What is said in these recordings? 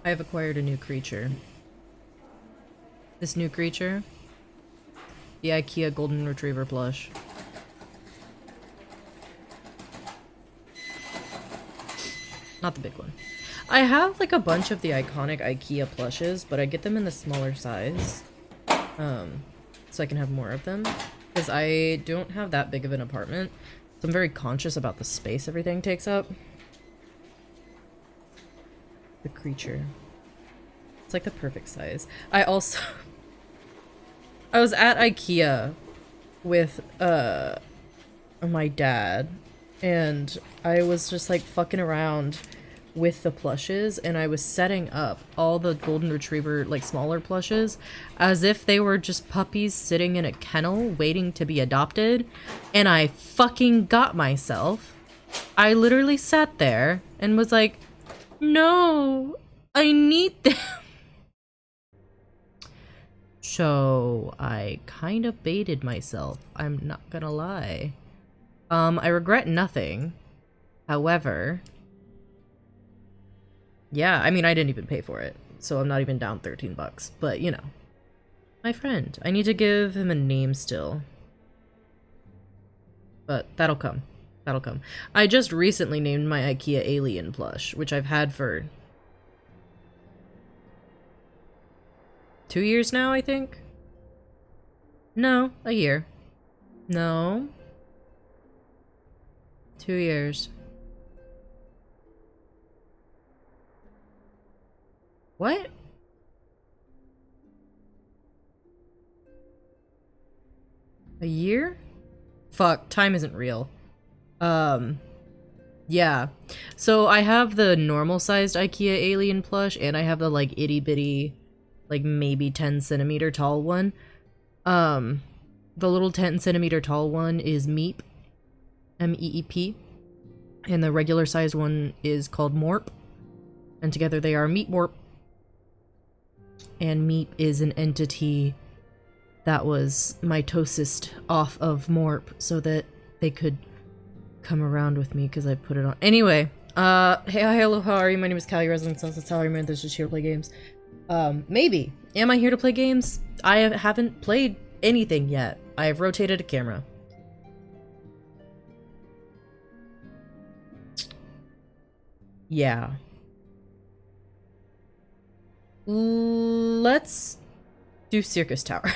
I've acquired a new creature. This new creature, the IKEA Golden Retriever plush. Not the big one. I have like a bunch of the iconic IKEA plushes, but I get them in the smaller size. So I can have more of them. Because I don't have that big of an apartment. So I'm very conscious about the space everything takes up. The creature. It's like the perfect size. I also... I was at IKEA with, my dad. And I was just like fucking around with the plushes, and I was setting up all the golden retriever like smaller plushes as if they were just puppies sitting in a kennel waiting to be adopted, and I fucking got myself. I literally sat there and was like, no, I need them. So I kind of baited myself, I'm not gonna lie. I regret nothing. However, yeah, I mean, I didn't even pay for it, so I'm not even down 13 bucks. But, you know, my friend. I need to give him a name still. But that'll come. That'll come. I just recently named my IKEA alien plush, which I've had for 2 years now, I think? No, a year. No. 2 years. What? A year? Fuck, time isn't real. Yeah. So I have the normal sized IKEA alien plush, and I have the like itty bitty, like maybe 10 centimeter tall one. The little 10 centimeter tall one is Meep. M-E-E-P. And the regular sized one is called Morp. And together they are Meep Morp. And Meep is an entity that was mitosis off of Morp so that they could come around with me because I put it on. Anyway, hey, hello, how are you? My name is Callie Resident Sunset Salary Man. This is here to play games. Maybe. Am I here to play games? I haven't played anything yet. I have rotated a camera. Yeah. Let's do Syrcus Tower.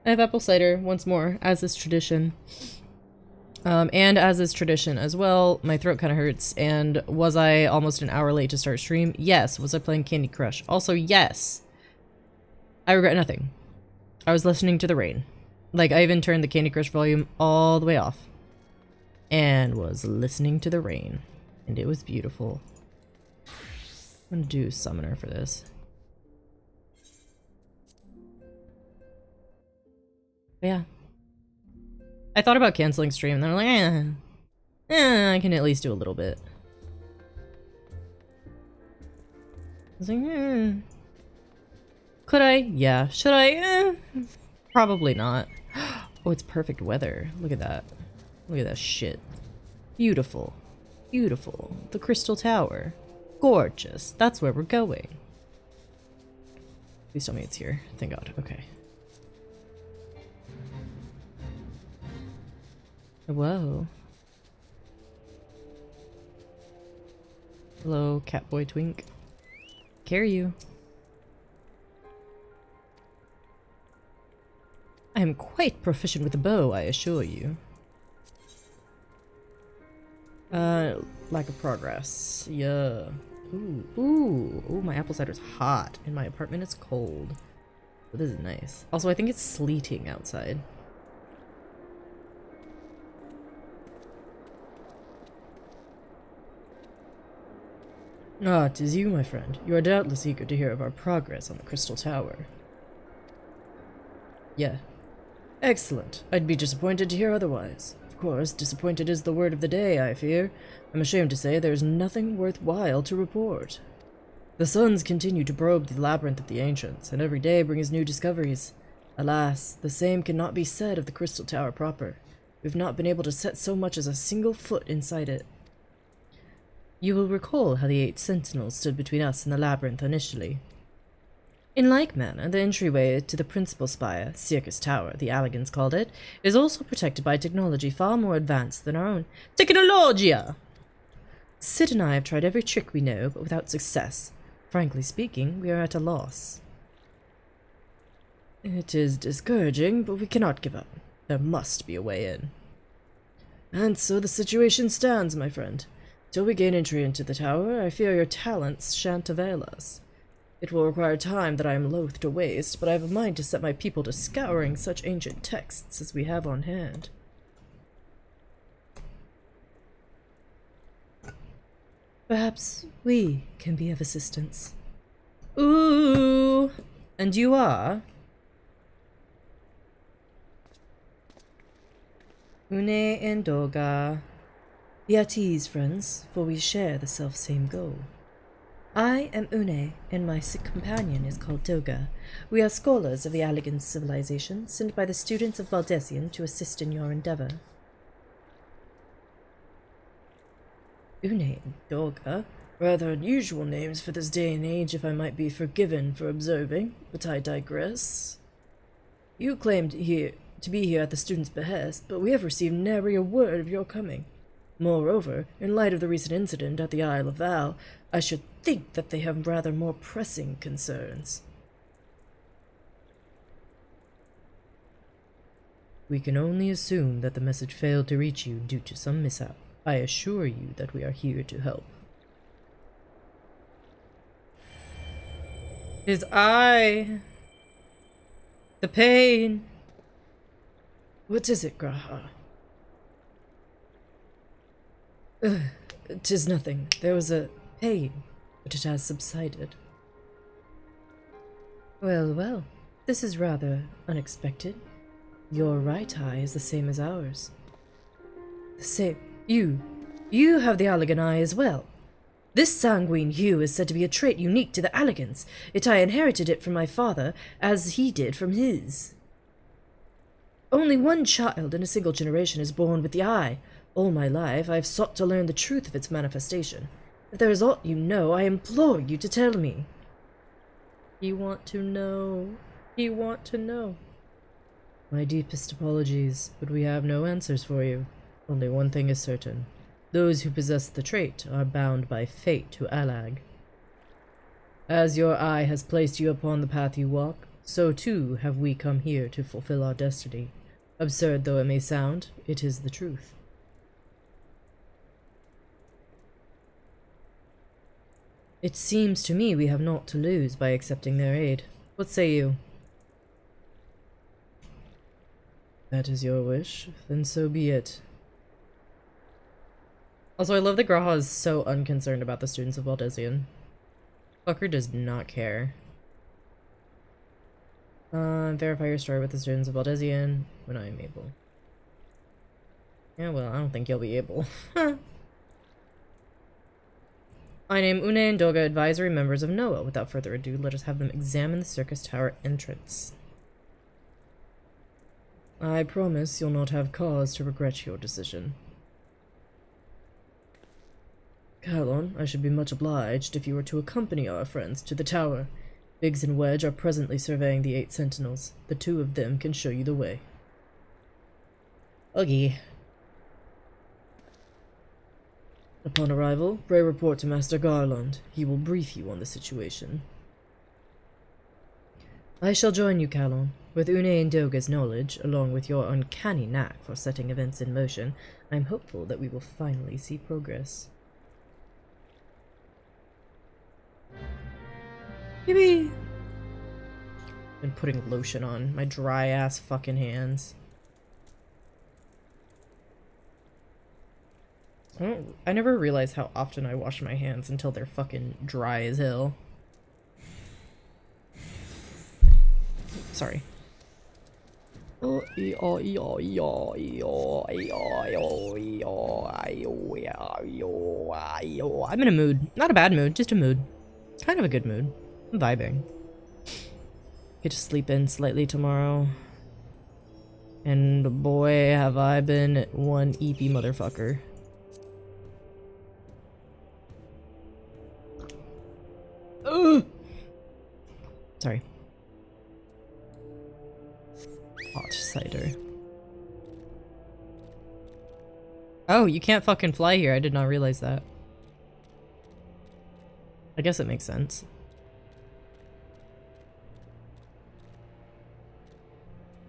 I have apple cider once more, as is tradition. And as is tradition as well, my throat kind of hurts. And was I almost an hour late to start stream? Yes. Was I playing Candy Crush? Also, yes. I regret nothing. I was listening to the rain. Like, I even turned the Candy Crush volume all the way off. And was listening to the rain. And it was beautiful. I'm gonna do Summoner for this. But yeah. I thought about canceling stream, and then I'm like, I can at least do a little bit. I was like, could I? Yeah. Should I? Probably not. Oh, it's perfect weather. Look at that. Look at that shit. Beautiful. Beautiful. The Crystal Tower. Gorgeous. That's where we're going. Please tell me it's here. Thank God. Okay. Whoa. Hello, Catboy Twink. Carry you. I am quite proficient with the bow, I assure you. Lack of progress. Yeah. Ooh, my apple cider's hot, and my apartment is cold. But this is nice. Also, I think it's sleeting outside. Ah, 'tis you, my friend. You are doubtless eager to hear of our progress on the Crystal Tower. Yeah. Excellent. I'd be disappointed to hear otherwise. Of course, disappointed is the word of the day, I fear. I'm ashamed to say there's nothing worthwhile to report. The suns continue to probe the labyrinth of the ancients, and every day brings new discoveries. Alas, the same cannot be said of the Crystal Tower proper. We've not been able to set so much as a single foot inside it. You will recall how the 8 sentinels stood between us and the labyrinth initially. In like manner, the entryway to the principal spire, Syrcus Tower, the Alligans called it, is also protected by technology far more advanced than our own. Technologia! Sid and I have tried every trick we know, but without success. Frankly speaking, we are at a loss. It is discouraging, but we cannot give up. There must be a way in. And so the situation stands, my friend. Till we gain entry into the tower, I fear your talents shan't avail us. It will require time that I am loath to waste, but I have a mind to set my people to scouring such ancient texts as we have on hand. Perhaps we can be of assistance. Ooh! And you are? Une and Doga. Be at ease, friends, for we share the self-same goal. I am Une, and my companion is called Doga. We are scholars of the Alligan civilization, sent by the students of Valdesian to assist in your endeavor. Une and Doga? Rather unusual names for this day and age, if I might be forgiven for observing, but I digress. You claimed to be here at the students' behest, but we have received nary a word of your coming. Moreover, in light of the recent incident at the Isle of Val, I should think that they have rather more pressing concerns. We can only assume that the message failed to reach you due to some mishap. I assure you that we are here to help. His eye! The pain! What is it, Graha? 'Tis nothing. There was a pain, but it has subsided. Well, well, this is rather unexpected. Your right eye is the same as ours. The same. You have the Alligan eye as well. This sanguine hue is said to be a trait unique to the Alligans, yet I inherited it from my father, as he did from his. Only one child in a single generation is born with the eye. All my life I have sought to learn the truth of its manifestation. If there is aught you know, I implore you to tell me. You want to know. You want to know. My deepest apologies, but we have no answers for you. Only one thing is certain. Those who possess the trait are bound by fate to Allag. As your eye has placed you upon the path you walk, so too have we come here to fulfill our destiny. Absurd though it may sound, it is the truth. It seems to me we have naught to lose by accepting their aid. What say you? That is your wish, then so be it. Also, I love that Graha is so unconcerned about the students of Valdesian. Fucker does not care. Verify your story with the students of Valdesian when I am able. Yeah, well, I don't think you'll be able. I name Une and Doga advisory members of Noah. Without further ado, let us have them examine the Syrcus Tower entrance. I promise you'll not have cause to regret your decision. Calon, I should be much obliged if you were to accompany our friends to the tower. Biggs and Wedge are presently surveying the 8 sentinels. The 2 of them can show you the way. Okay. Upon arrival, pray report to Master Garland. He will brief you on the situation. I shall join you, Calon. With Une and Doga's knowledge, along with your uncanny knack for setting events in motion, I am hopeful that we will finally see progress. Yippee! Been putting lotion on my dry ass fucking hands. I never realized how often I wash my hands until they're fucking dry as hell. Sorry. I'm in a mood. Not a bad mood, just a mood. Kind of a good mood. I'm vibing. Get to sleep in slightly tomorrow. And boy, have I been one EP motherfucker. Sorry. Hot cider. Oh, you can't fucking fly here. I did not realize that. I guess it makes sense.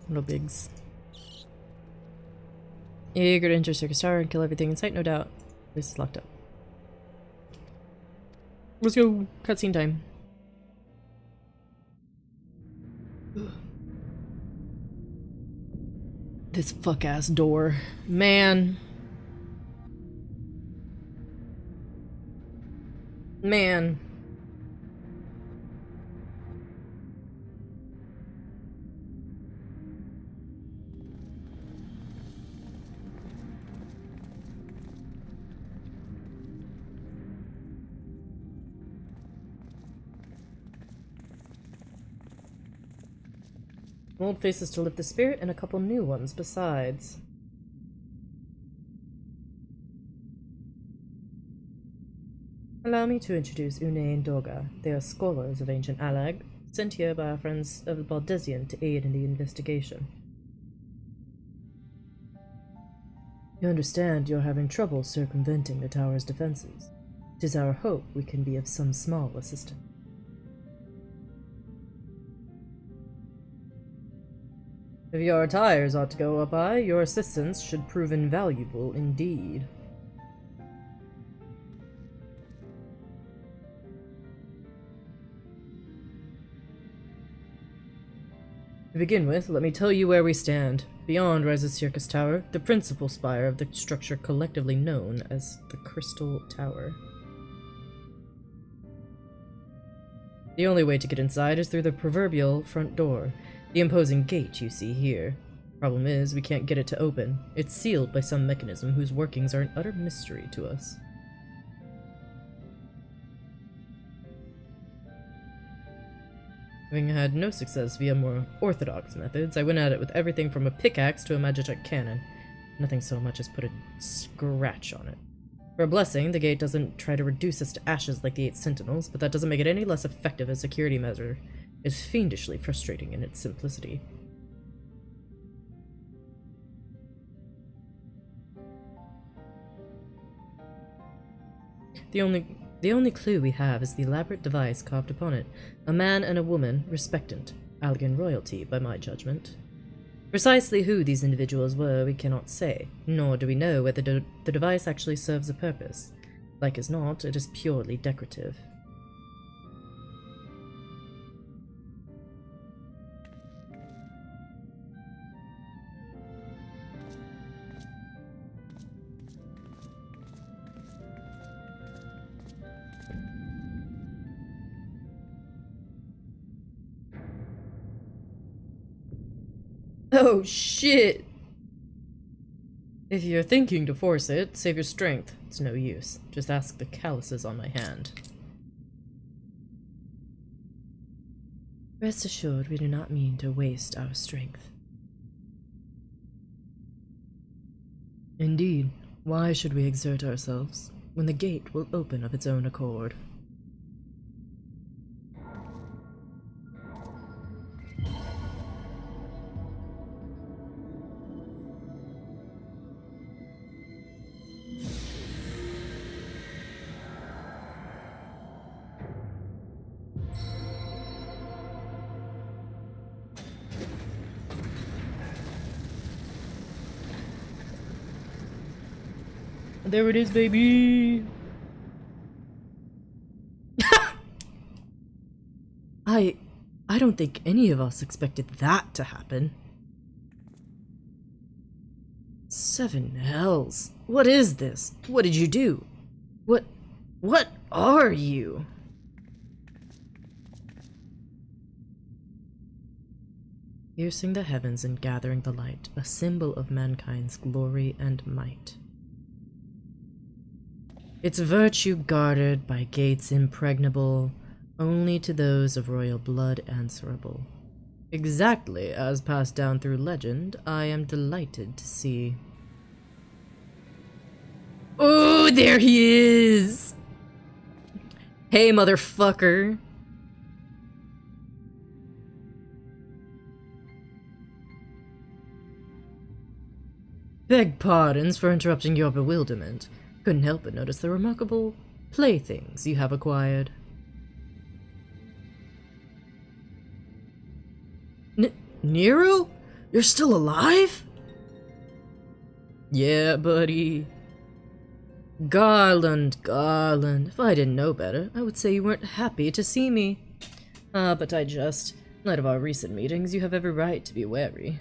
No bigs. Eager to enter Circus Tower and kill everything in sight, no doubt. This is locked up. Let's go. Cutscene time. This fuck-ass door. Man. Man. Old faces to lift the spirit, and a couple new ones besides. Allow me to introduce Une and Dorga. They are scholars of ancient Alag, sent here by our friends of Baldesian to aid in the investigation. You understand you're having trouble circumventing the tower's defenses. It is our hope we can be of some small assistance. If your tires ought to go up high, your assistance should prove invaluable indeed. To begin with, let me tell you where we stand. Beyond rises Syrcus Tower, the principal spire of the structure collectively known as the Crystal Tower. The only way to get inside is through the proverbial front door. The imposing gate you see here. Problem is, we can't get it to open. It's sealed by some mechanism whose workings are an utter mystery to us. Having had no success via more orthodox methods, I went at it with everything from a pickaxe to a magitech cannon. Nothing so much as put a scratch on it. For a blessing, the gate doesn't try to reduce us to ashes like the 8 Sentinels, but that doesn't make it any less effective as a security measure. It's fiendishly frustrating in its simplicity. The only clue we have is the elaborate device carved upon it. A man and a woman, respectant. Allegan royalty, by my judgment. Precisely who these individuals were, we cannot say, nor do we know whether the device actually serves a purpose. Like as not, it is purely decorative. Oh shit! If you're thinking to force it, save your strength. It's no use. Just ask the calluses on my hand. Rest assured, we do not mean to waste our strength. Indeed, why should we exert ourselves when the gate will open of its own accord? There it is, baby! I don't think any of us expected that to happen. 7 hells. What is this? What did you do? What are you? Piercing the heavens and gathering the light, a symbol of mankind's glory and might. Its virtue guarded by gates impregnable, only to those of royal blood answerable. Exactly as passed down through legend, I am delighted to see. Oh, there he is! Hey, motherfucker! Beg pardons for interrupting your bewilderment. Couldn't help but notice the remarkable playthings you have acquired. Nero? You're still alive? Yeah, buddy. Garland. If I didn't know better, I would say you weren't happy to see me. But I just. In light of our recent meetings, you have every right to be wary.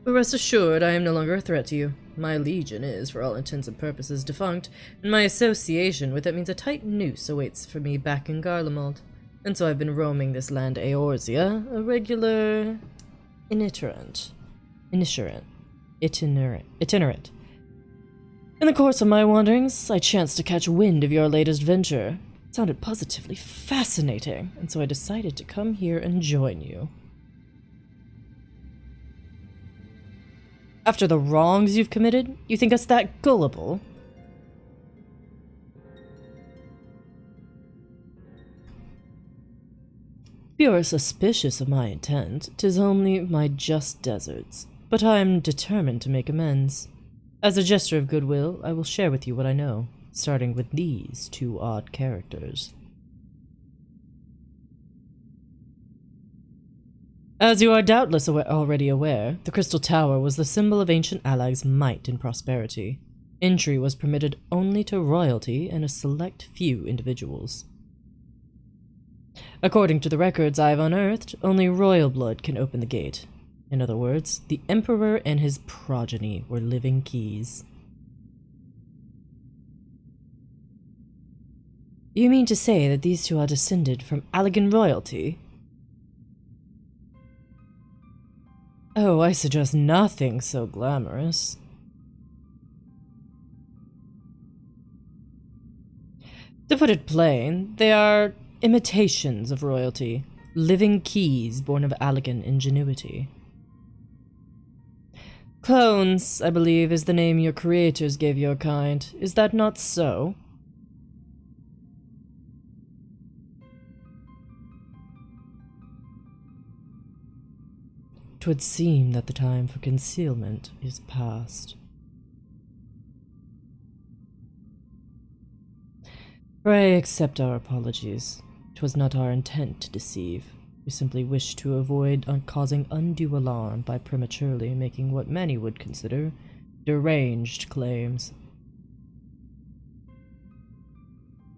But rest assured, I am no longer a threat to you. My legion is, for all intents and purposes, defunct, and my association with it means a tight noose awaits for me back in Garlemald. And so I've been roaming this land Eorzea, a regular itinerant. In the course of my wanderings, I chanced to catch wind of your latest venture. It sounded positively fascinating, and so I decided to come here and join you. After the wrongs you've committed, you think us that gullible? If you are suspicious of my intent, 'tis only my just deserts, but I am determined to make amends. As a gesture of goodwill, I will share with you what I know, starting with these two odd characters. As you are doubtless already aware, the Crystal Tower was the symbol of ancient Alag's might and prosperity. Entry was permitted only to royalty and a select few individuals. According to the records I've unearthed, only royal blood can open the gate. In other words, the Emperor and his progeny were living keys. You mean to say that these two are descended from Allagan royalty? Oh, I suggest nothing so glamorous. To put it plain, they are imitations of royalty, living keys born of Allagan ingenuity. Clones, I believe, is the name your creators gave your kind. Is that not so? 'Twould seem that the time for concealment is past. Pray accept our apologies. 'Twas not our intent to deceive. We simply wished to avoid causing undue alarm by prematurely making what many would consider deranged claims.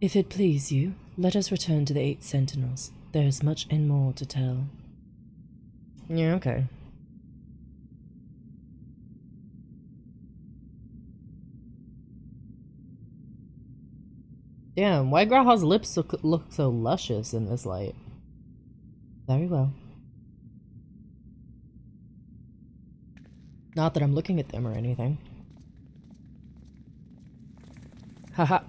If it please you, let us return to the 8 Sentinels. There is much and more to tell. Yeah, okay. Damn, why Graha's lips look so luscious in this light? Very well. Not that I'm looking at them or anything. Haha.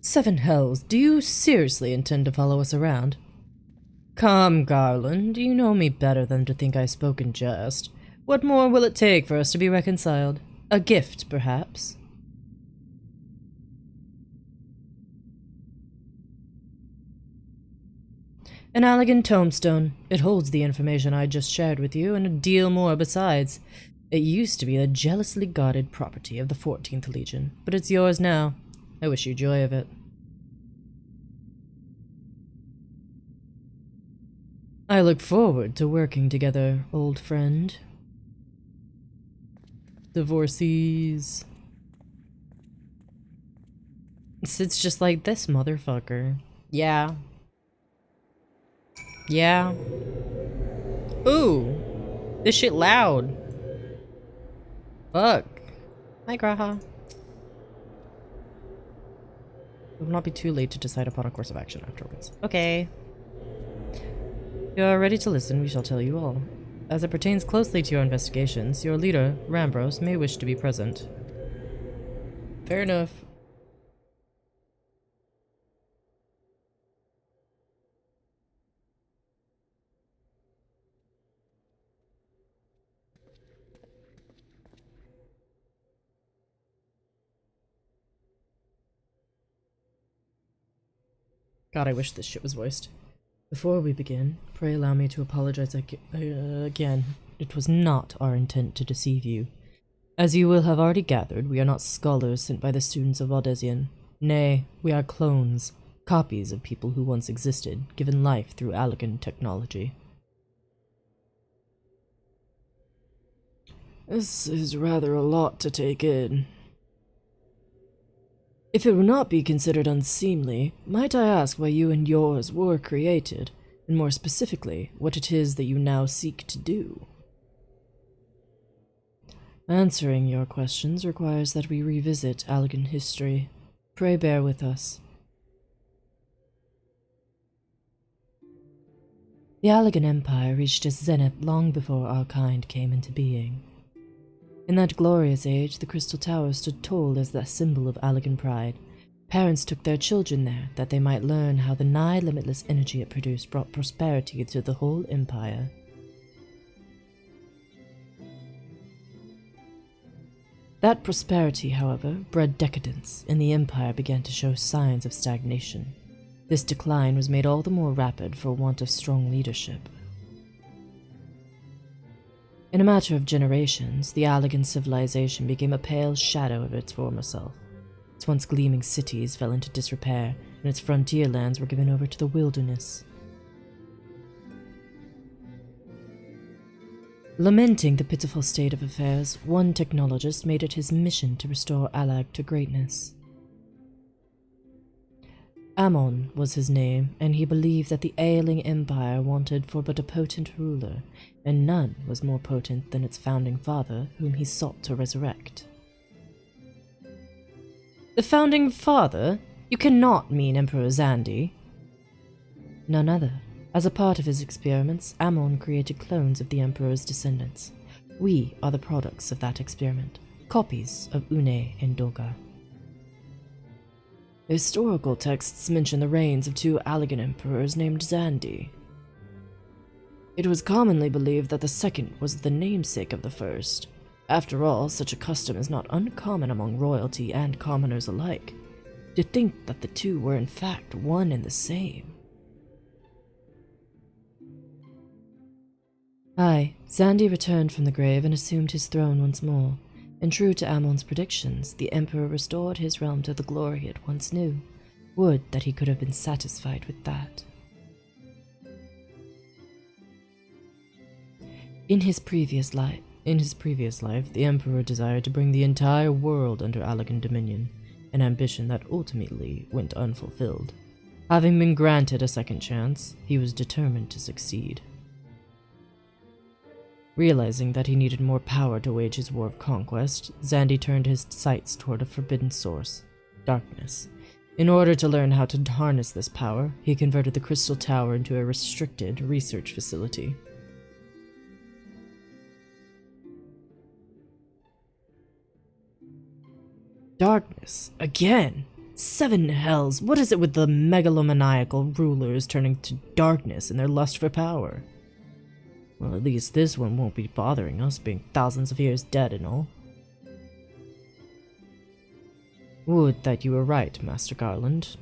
Seven hells, do you seriously intend to follow us around? Come, Garland, you know me better than to think I spoke in jest. What more will it take for us to be reconciled? A gift, perhaps? An Allagan tombstone. It holds the information I just shared with you, and a deal more besides. It used to be the jealously guarded property of the 14th Legion, but it's yours now. I wish you joy of it. I look forward to working together, old friend. Divorcees. It's just like this motherfucker. Yeah. Yeah. Ooh. This shit loud. Fuck. Hi, Graha. It will not be too late to decide upon a course of action afterwards. Okay. If you are ready to listen, we shall tell you all. As it pertains closely to your investigations, your leader, Rambros, may wish to be present. Fair enough. God, I wish this shit was voiced. Before we begin, pray allow me to apologize again. It was not our intent to deceive you. As you will have already gathered, we are not scholars sent by the students of Valdesian. Nay, we are clones, copies of people who once existed, given life through Allegan technology. This is rather a lot to take in. If it would not be considered unseemly, might I ask why you and yours were created, and more specifically, what it is that you now seek to do? Answering your questions requires that we revisit Allegan history. Pray bear with us. The Allegan Empire reached its zenith long before our kind came into being. In that glorious age, the Crystal Tower stood tall as the symbol of Allegan pride. Parents took their children there, that they might learn how the nigh-limitless energy it produced brought prosperity to the whole empire. That prosperity, however, bred decadence, and the empire began to show signs of stagnation. This decline was made all the more rapid for want of strong leadership. In a matter of generations, the Allegan civilization became a pale shadow of its former self. Its once gleaming cities fell into disrepair, and its frontier lands were given over to the wilderness. Lamenting the pitiful state of affairs, one technologist made it his mission to restore Allag to greatness. Ammon was his name, and he believed that the ailing empire wanted for but a potent ruler, and none was more potent than its founding father, whom he sought to resurrect. The founding father? You cannot mean Emperor Zandi. None other. As a part of his experiments, Ammon created clones of the Emperor's descendants. We are the products of that experiment, copies of Une and Doga. Historical texts mention the reigns of two Allegan emperors named Zandi. It was commonly believed that the second was the namesake of the first. After all, such a custom is not uncommon among royalty and commoners alike. To think that the two were in fact one and the same. Aye, Zandi returned from the grave and assumed his throne once more. And true to Ammon's predictions, the Emperor restored his realm to the glory it once knew. Would that he could have been satisfied with that. In his previous life, the Emperor desired to bring the entire world under Allegan dominion, an ambition that ultimately went unfulfilled. Having been granted a second chance, he was determined to succeed. Realizing that he needed more power to wage his war of conquest, Zandi turned his sights toward a forbidden source, darkness. In order to learn how to harness this power, he converted the Crystal Tower into a restricted research facility. Darkness? Again? 7 hells! What is it with the megalomaniacal rulers turning to darkness in their lust for power? Well, at least this one won't be bothering us, being thousands of years dead and all. Would that you were right, Master Garland.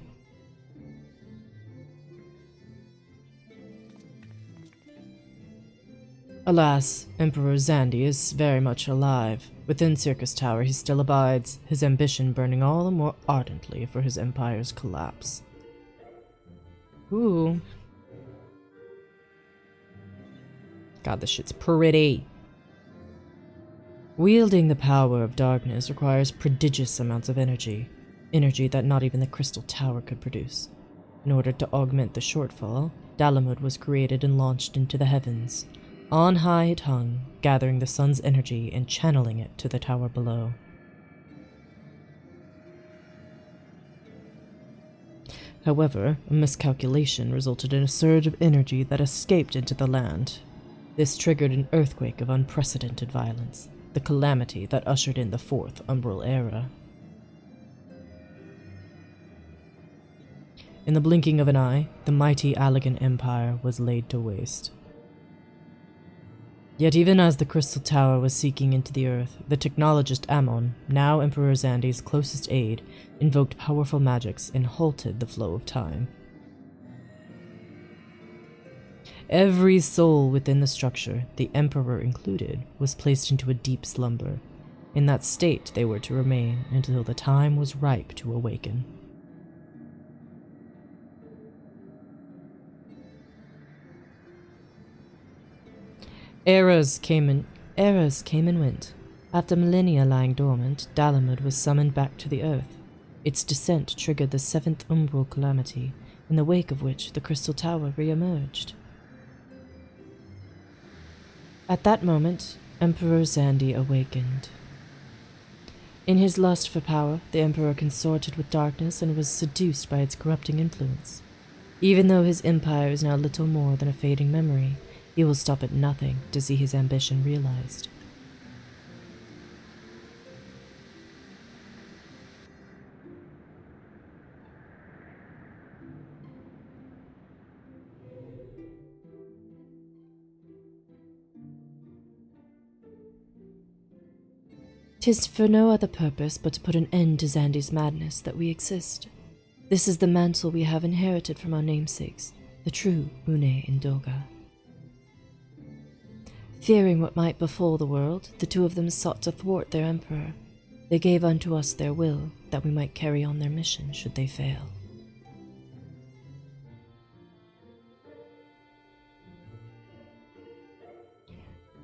Alas, Emperor Zandi is very much alive. Within Syrcus Tower he still abides, his ambition burning all the more ardently for his empire's collapse. Ooh. God, this shit's pretty. Wielding the power of darkness requires prodigious amounts of energy that not even the Crystal Tower could produce. In order to augment the shortfall, Dalamud was created and launched into the heavens. On high it hung, gathering the sun's energy and channeling it to the tower below. However, a miscalculation resulted in a surge of energy that escaped into the land. This triggered an earthquake of unprecedented violence, the calamity that ushered in the Fourth Umbral Era. In the blinking of an eye, the mighty Allegan Empire was laid to waste. Yet even as the Crystal Tower was sinking into the earth, the technologist Ammon, now Emperor Zandi's closest aide, invoked powerful magics and halted the flow of time. Every soul within the structure, the Emperor included, was placed into a deep slumber. In that state they were to remain until the time was ripe to awaken. Eras came and went. After millennia lying dormant, Dalamud was summoned back to the earth. Its descent triggered the seventh umbral calamity, in the wake of which the Crystal Tower re-emerged. At that moment, Emperor Zandi awakened. In his lust for power, the Emperor consorted with darkness and was seduced by its corrupting influence. Even though his empire is now little more than a fading memory, he will stop at nothing to see his ambition realized. "'Tis for no other purpose but to put an end to Zandi's madness that we exist. This is the mantle we have inherited from our namesakes, the true Une and Doga." Fearing what might befall the world, the two of them sought to thwart their emperor. They gave unto us their will, that we might carry on their mission should they fail.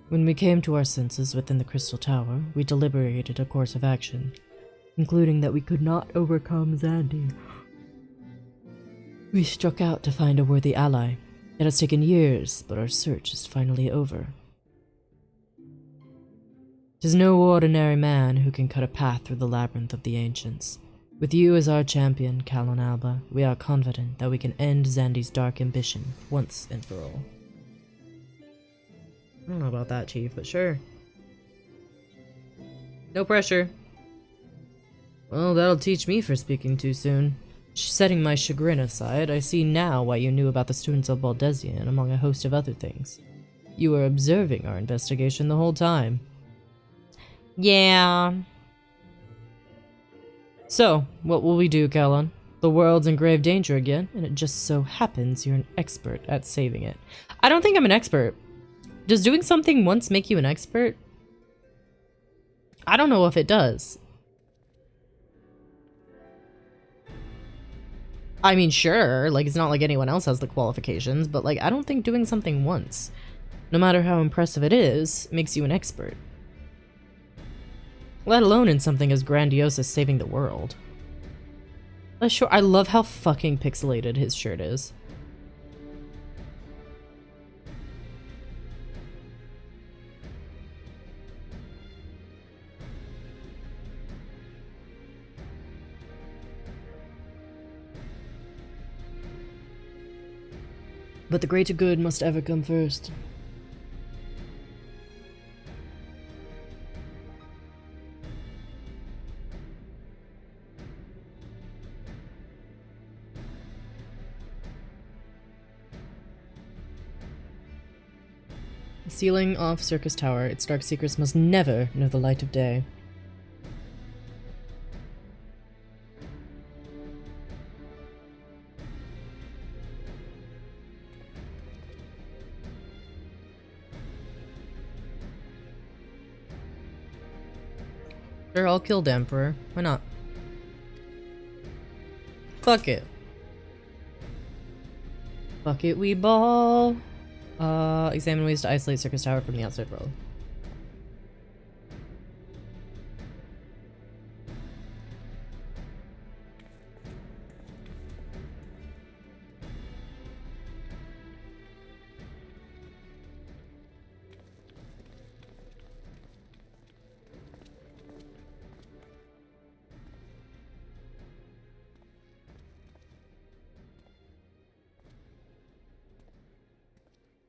When we came to our senses within the Crystal Tower, we deliberated a course of action, including that we could not overcome Zandi. We struck out to find a worthy ally. It has taken years, but our search is finally over. 'Tis no ordinary man who can cut a path through the labyrinth of the ancients. With you as our champion, Kalon Alba, we are confident that we can end Zandi's dark ambition once and for all. I don't know about that, Chief, but sure. No pressure. Well, that'll teach me for speaking too soon. Setting my chagrin aside, I see now why you knew about the students of Baldesion, among a host of other things. You were observing our investigation the whole time. Yeah. So, what will we do, Kalon? The world's in grave danger again, and it just so happens you're an expert at saving it. I don't think I'm an expert. Does doing something once make you an expert? I don't know if it does. I mean, sure, like, it's not like anyone else has the qualifications, but, like, I don't think doing something once, no matter how impressive it is, makes you an expert. Let alone in something as grandiose as saving the world. Sure, I love how fucking pixelated his shirt is. But the greater good must ever come first. Sealing off Syrcus Tower, its dark secrets must never know the light of day. Sure, I'll kill the Emperor. Why not? Fuck it. Fuck it, we ball. Examine ways to isolate Syrcus Tower from the outside world.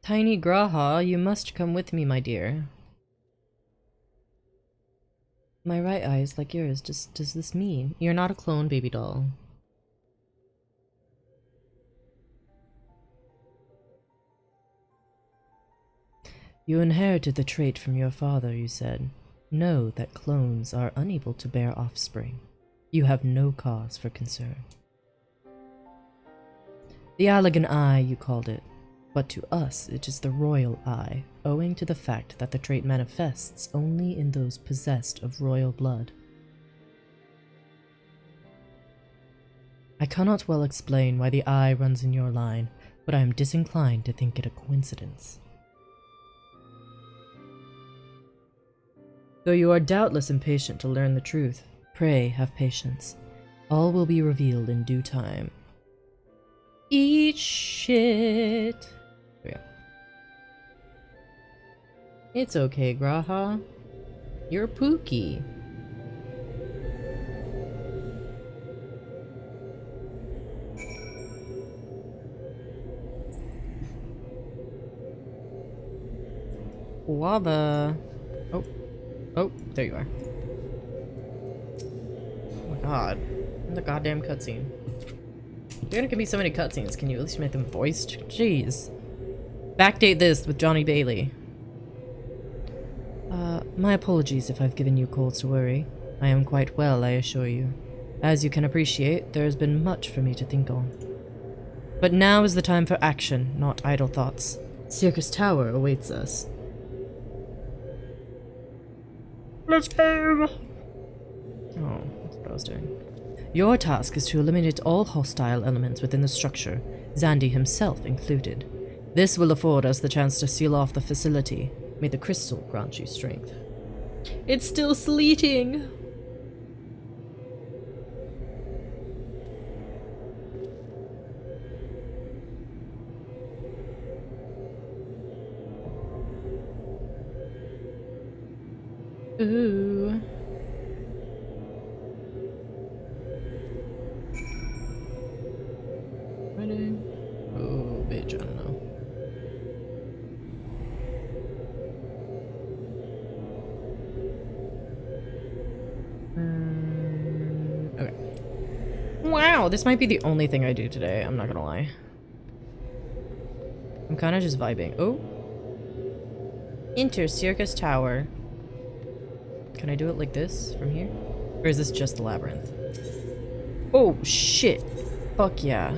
Tiny Graha, you must come with me, my dear. My right eye is like yours. Does this mean you're not a clone baby doll? You inherited the trait from your father, you said. Know that clones are unable to bear offspring. You have no cause for concern. The Allagan Eye, you called it. But to us, it is the royal eye, owing to the fact that the trait manifests only in those possessed of royal blood. I cannot well explain why the eye runs in your line, but I am disinclined to think it a coincidence. Though you are doubtless impatient to learn the truth, pray have patience. All will be revealed in due time. Eat shit. There we go. It's okay, Graha. You're Pookie. Lava. Oh. Oh, there you are. Oh my god. The goddamn cutscene. You're gonna give me so many cutscenes, can you at least make them voiced? Jeez. Backdate this with Johnny Bailey. My apologies if I've given you cause to worry. I am quite well, I assure you. As you can appreciate, there has been much for me to think on. But now is the time for action, not idle thoughts. Syrcus Tower awaits us. Let's go! Oh, that's what I was doing. Your task is to eliminate all hostile elements within the structure, Xandi himself included. This will afford us the chance to seal off the facility. May the crystal grant you strength. It's still sleeting! Ooh. Ready? Oh, bitch, I don't know. Okay. Wow, this might be the only thing I do today, I'm not gonna lie. I'm kind of just vibing. Oh. Enter Syrcus Tower. Can I do it like this from here? Or is this just the labyrinth? Oh, shit. Fuck yeah.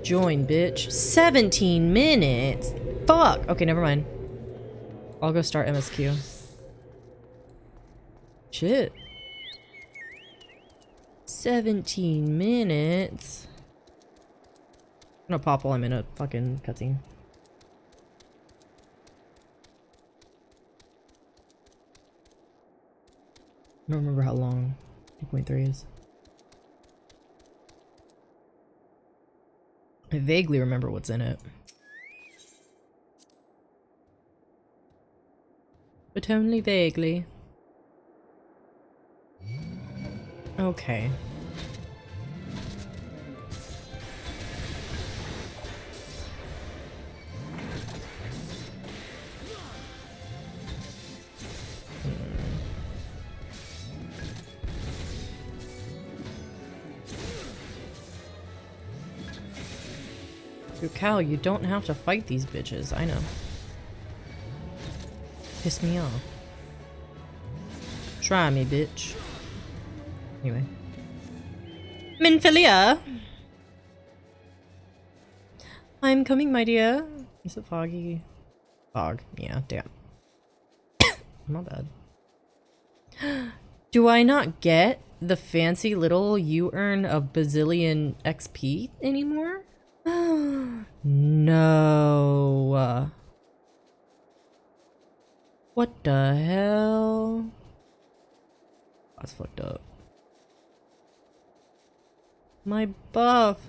Join, bitch. 17 minutes? Fuck! Okay, never mind. I'll go start MSQ. Shit. 17 minutes? I'm gonna pop while I'm in a fucking cutscene. I don't remember how long 2.3 is. I vaguely remember what's in it. But only vaguely. Okay. Cal, you don't have to fight these bitches, I know. Piss me off. Try me, bitch. Anyway. Minfilia! I'm coming, my dear. Is it foggy? Fog. Yeah, damn. Not bad. Do I not get the fancy little you earn a bazillion XP anymore? No. What the hell? That's fucked up. My buff.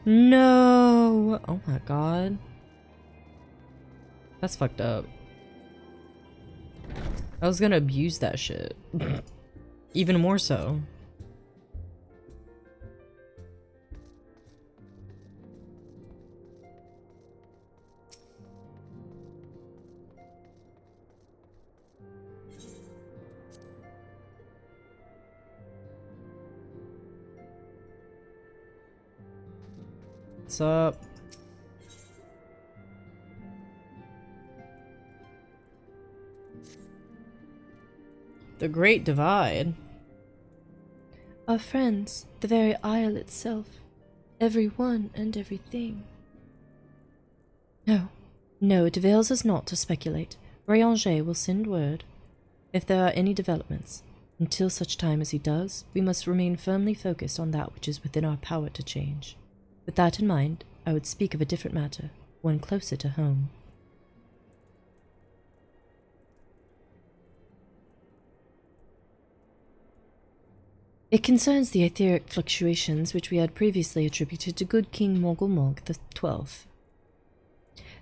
No. Oh my god. That's fucked up. I was gonna abuse that shit. Even more so. What's up? The Great Divide. Our friends, the very isle itself, everyone and everything. No, no, it avails us not to speculate. Ranger will send word if there are any developments. Until such time as he does, we must remain firmly focused on that which is within our power to change. With that in mind, I would speak of a different matter, one closer to home. It concerns the etheric fluctuations which we had previously attributed to good King Mogulmog the 12th.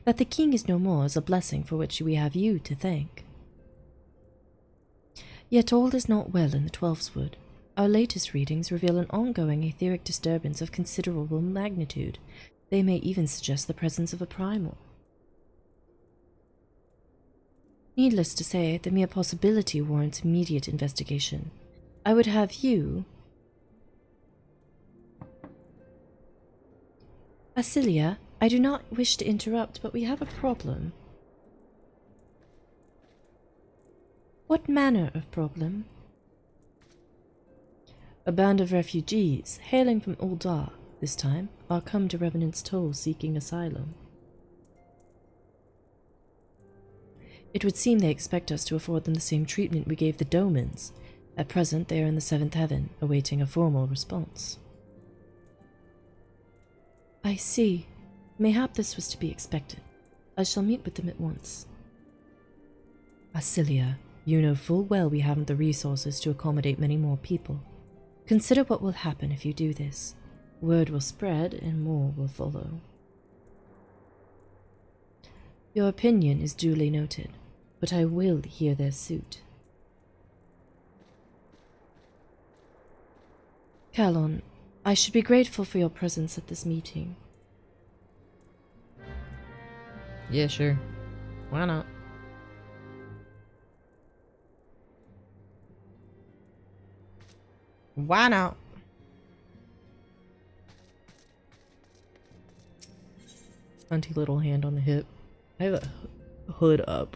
That the king is no more is a blessing for which we have you to thank. Yet all is not well in the Twelfth's Wood. Our latest readings reveal an ongoing etheric disturbance of considerable magnitude. They may even suggest the presence of a primal. Needless to say, the mere possibility warrants immediate investigation. I would have you... Asilia, I do not wish to interrupt, but we have a problem. What manner of problem? A band of refugees, hailing from Uldar, this time, are come to Revenant's Toll seeking asylum. It would seem they expect us to afford them the same treatment we gave the Domans. At present, they are in the seventh heaven, awaiting a formal response. I see. Mayhap this was to be expected. I shall meet with them at once. Asilia, you know full well we haven't the resources to accommodate many more people. Consider what will happen if you do this. Word will spread, and more will follow. Your opinion is duly noted, but I will hear their suit. Kalon, I should be grateful for your presence at this meeting. Yeah, sure. Why not? Why not? Hunty little hand on the hip. I have a hood up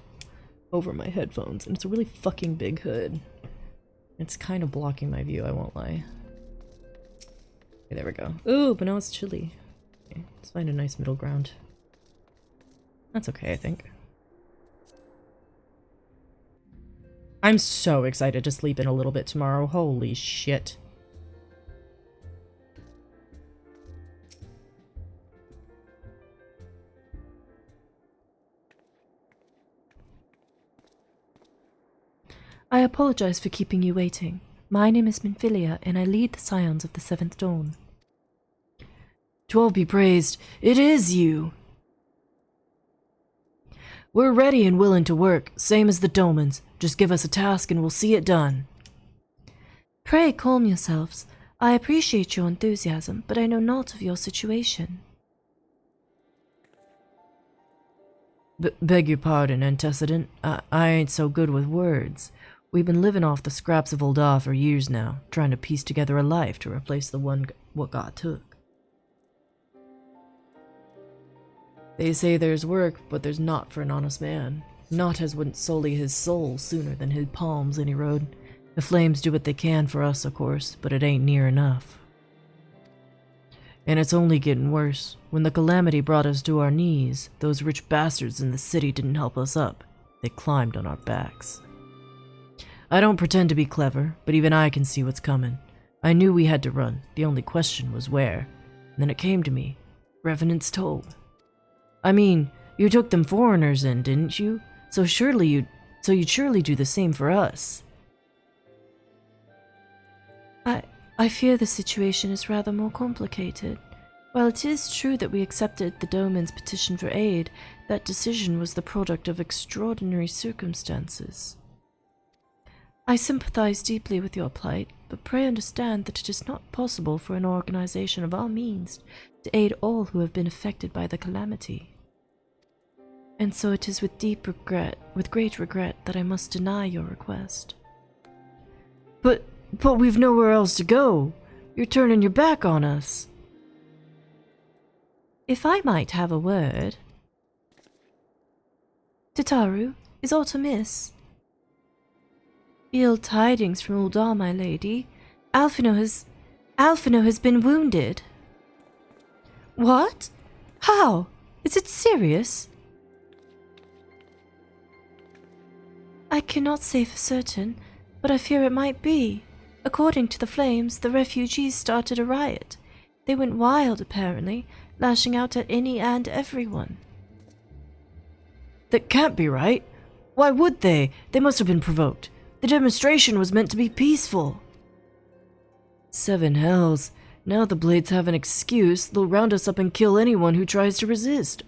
over my headphones, and it's a really fucking big hood. It's kind of blocking my view, I won't lie. Okay, there we go. Ooh, but now it's chilly. Okay, let's find a nice middle ground. That's okay, I think. I'm so excited to sleep in a little bit tomorrow. Holy shit. I apologize for keeping you waiting. My name is Minfilia, and I lead the Scions of the Seventh Dawn. 12 be praised, it is you! We're ready and willing to work, same as the Domans. Just give us a task and we'll see it done. Pray calm yourselves. I appreciate your enthusiasm, but I know naught of your situation. Beg your pardon, antecedent. I ain't so good with words. We've been living off the scraps of Uldar for years now, trying to piece together a life to replace the one what God took. They say there's work, but there's not for an honest man. Not as wouldn't sully his soul sooner than his palms any road. The flames do what they can for us, of course, but it ain't near enough. And it's only getting worse. When the calamity brought us to our knees, those rich bastards in the city didn't help us up. They climbed on our backs. I don't pretend to be clever, but even I can see what's coming. I knew we had to run. The only question was where. And then it came to me. Revenant's Toll. I mean, you took them foreigners in, didn't you? So you'd surely do the same for us. I fear the situation is rather more complicated. While it is true that we accepted the Doman's petition for aid, that decision was the product of extraordinary circumstances. I sympathize deeply with your plight, but pray understand that it is not possible for an organization of our means to aid all who have been affected by the calamity. And so it is with great regret, that I must deny your request. But we've nowhere else to go. You're turning your back on us. If I might have a word. Tataru, is aught amiss? Ill tidings from Uldar, my lady. Alphino has been wounded. What? How? Is it serious? I cannot say for certain, but I fear it might be. According to the flames, the refugees started a riot. They went wild, apparently, lashing out at any and everyone. That can't be right. Why would they? They must have been provoked. The demonstration was meant to be peaceful. Seven hells. Now the Blades have an excuse. They'll round us up and kill anyone who tries to resist.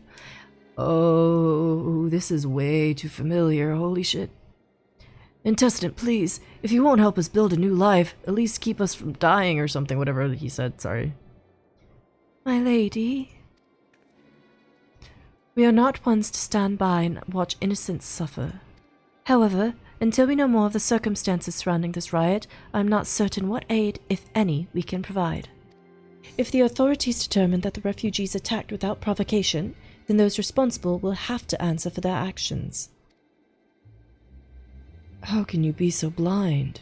Oh, this is way too familiar. Holy shit. Intestant, please. If you won't help us build a new life, at least keep us from dying or something. Whatever he said, sorry. My lady, we are not ones to stand by and watch innocents suffer. However, until we know more of the circumstances surrounding this riot, I am not certain what aid, if any, we can provide. If the authorities determine that the refugees attacked without provocation, then those responsible will have to answer for their actions. How can you be so blind?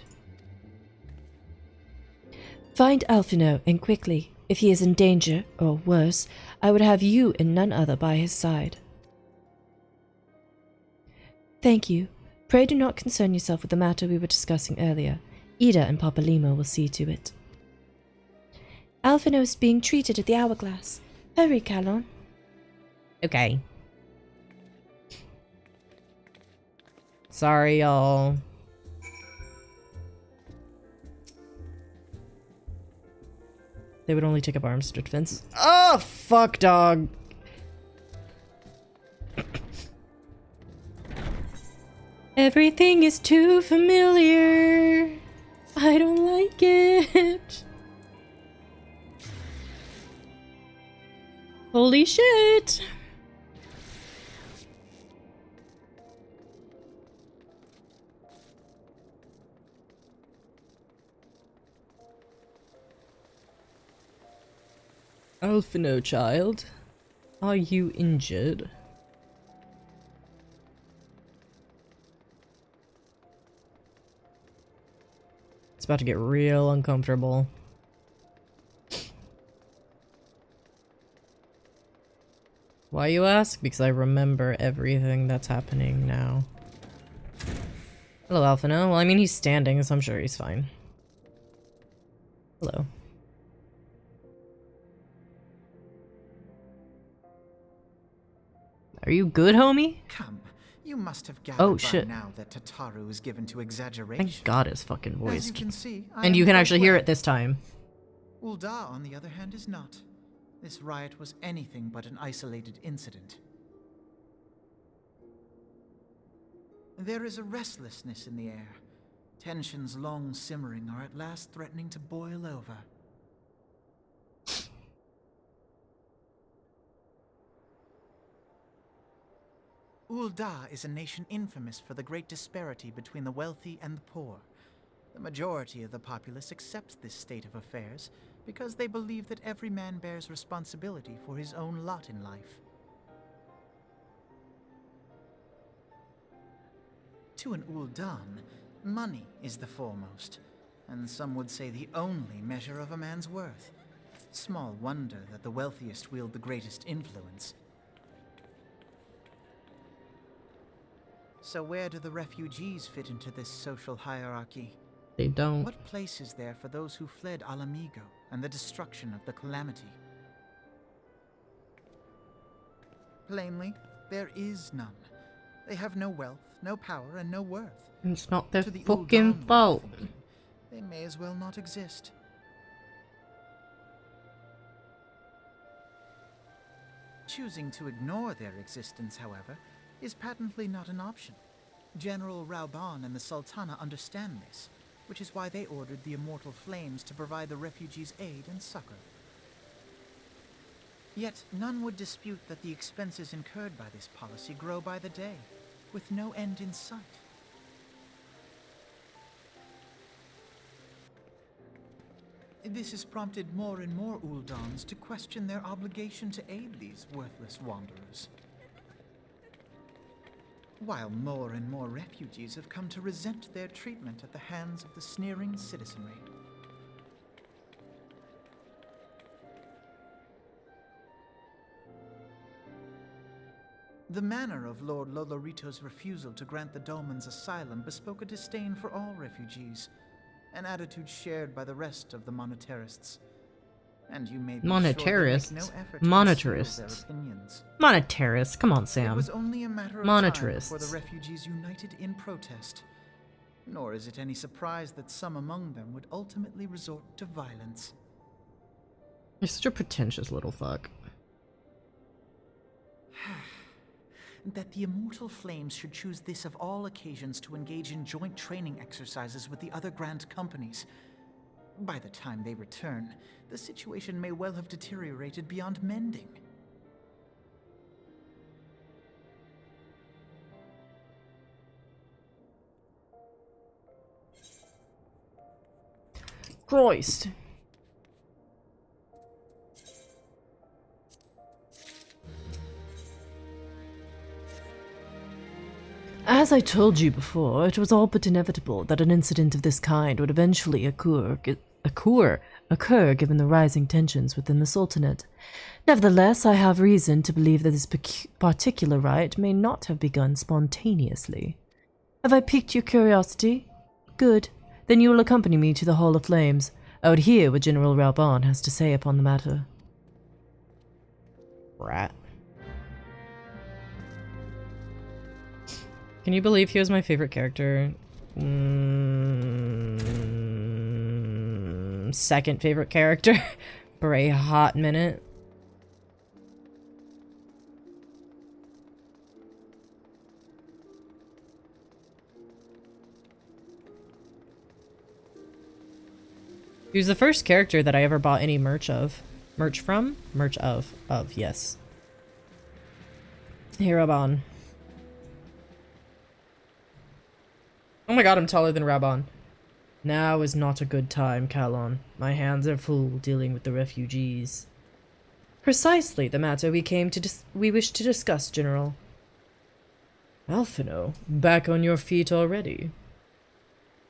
Find Alphino, and quickly. If he is in danger, or worse, I would have you and none other by his side. Thank you. Pray do not concern yourself with the matter we were discussing earlier. Ida and Papa Limo will see to it. Alphino is being treated at the Hourglass. Hurry, Calon. Okay. Sorry, y'all. They would only take up arms to defense. Oh, fuck, dog. Everything is too familiar. I don't like it. Holy shit. Alphino, child. Are you injured? It's about to get real uncomfortable. Why, you ask? Because I remember everything that's happening now. Hello, Alphino. Well, I mean, he's standing, so I'm sure he's fine. Hello. Are you good, homie? Come, you must have gathered by shit. now that Tataru is given to exaggeration. Thank God his fucking As voice. you can see, And you can actually hear it this time. Ul'dah, on the other hand, is not. This riot was anything but an isolated incident. There is a restlessness in the air. Tensions long simmering are at last threatening to boil over. Ul'dah is a nation infamous for the great disparity between the wealthy and the poor. The majority of the populace accepts this state of affairs because they believe that every man bears responsibility for his own lot in life. To an Ul'dan, money is the foremost, and some would say the only measure of a man's worth. Small wonder that the wealthiest wield the greatest influence. So where do the refugees fit into this social hierarchy? They don't. What place is there for those who fled Alamigo and the destruction of the Calamity? Plainly, there is none. They have no wealth, no power, and no worth. It's not their To the fucking Ul'dan, fault. they may as well not exist. Choosing to ignore their existence, however, is patently not an option. General Rauban and the Sultana understand this, which is why they ordered the Immortal Flames to provide the refugees aid and succor. Yet none would dispute that the expenses incurred by this policy grow by the day, with no end in sight. This has prompted more and more Ul'dans to question their obligation to aid these worthless wanderers. While more and more refugees have come to resent their treatment at the hands of the sneering citizenry. The manner of Lord Lolorito's refusal to grant the Dolmens asylum bespoke a disdain for all refugees, an attitude shared by the rest of the monetarists. And you may be sure they make no Monetarists? effort to conceal their Monetarists. opinions. Monetarists. Come on, It Sam. was only a matter of time Monetarists. before the refugees united in protest. Nor is it any surprise that some among them would ultimately resort to violence. You're such a pretentious little fuck. That the Immortal Flames should choose this of all occasions to engage in joint training exercises with the other Grand Companies. By the time they return, the situation may well have deteriorated beyond mending. Christ. As I told you before, it was all but inevitable that an incident of this kind would eventually occur given the rising tensions within the Sultanate. Nevertheless, I have reason to believe that this particular riot may not have begun spontaneously. Have I piqued your curiosity? Good. Then you will accompany me to the Hall of Flames. I would hear what General Realm has to say upon the matter. Rat. Can you believe he was my favorite character? Second favorite character for a hot minute. He was the first character that I ever bought any merch of. Merch from? Merch of. Of, yes. Hey, Raban. Oh my god, I'm taller than Raban. Now is not a good time, Kalon. My hands are full dealing with the refugees. Precisely the matter we wish to discuss, General. Alphino, back on your feet already.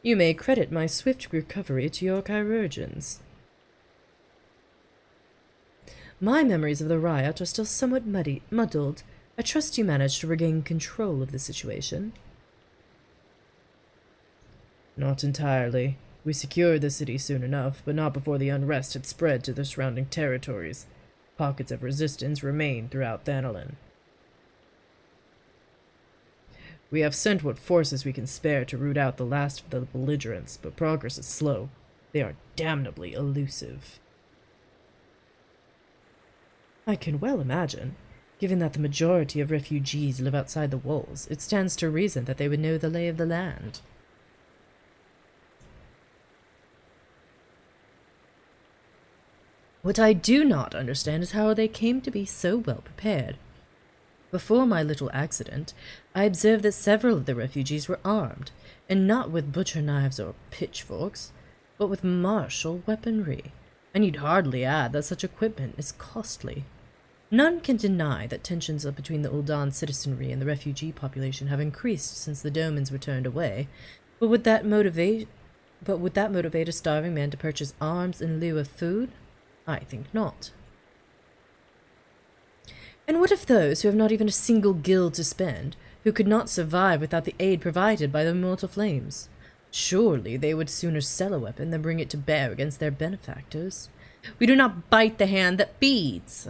You may credit my swift recovery to your chirurgeons. My memories of the riot are still somewhat muddled. I trust you managed to regain control of the situation. Not entirely. We secured the city soon enough, but not before the unrest had spread to the surrounding territories. Pockets of resistance remain throughout Thanalin. We have sent what forces we can spare to root out the last of the belligerents, but progress is slow. They are damnably elusive. I can well imagine. Given that the majority of refugees live outside the walls, it stands to reason that they would know the lay of the land. What I do not understand is how they came to be so well prepared. Before my little accident, I observed that several of the refugees were armed, and not with butcher knives or pitchforks, but with martial weaponry, and you'd hardly add that such equipment is costly. None can deny that tensions between the Ul'dan citizenry and the refugee population have increased since the Domans were turned away, but would that motivate a starving man to purchase arms in lieu of food? I think not. And what of those who have not even a single guild to spend, who could not survive without the aid provided by the Immortal Flames? Surely they would sooner sell a weapon than bring it to bear against their benefactors. We do not bite the hand that feeds.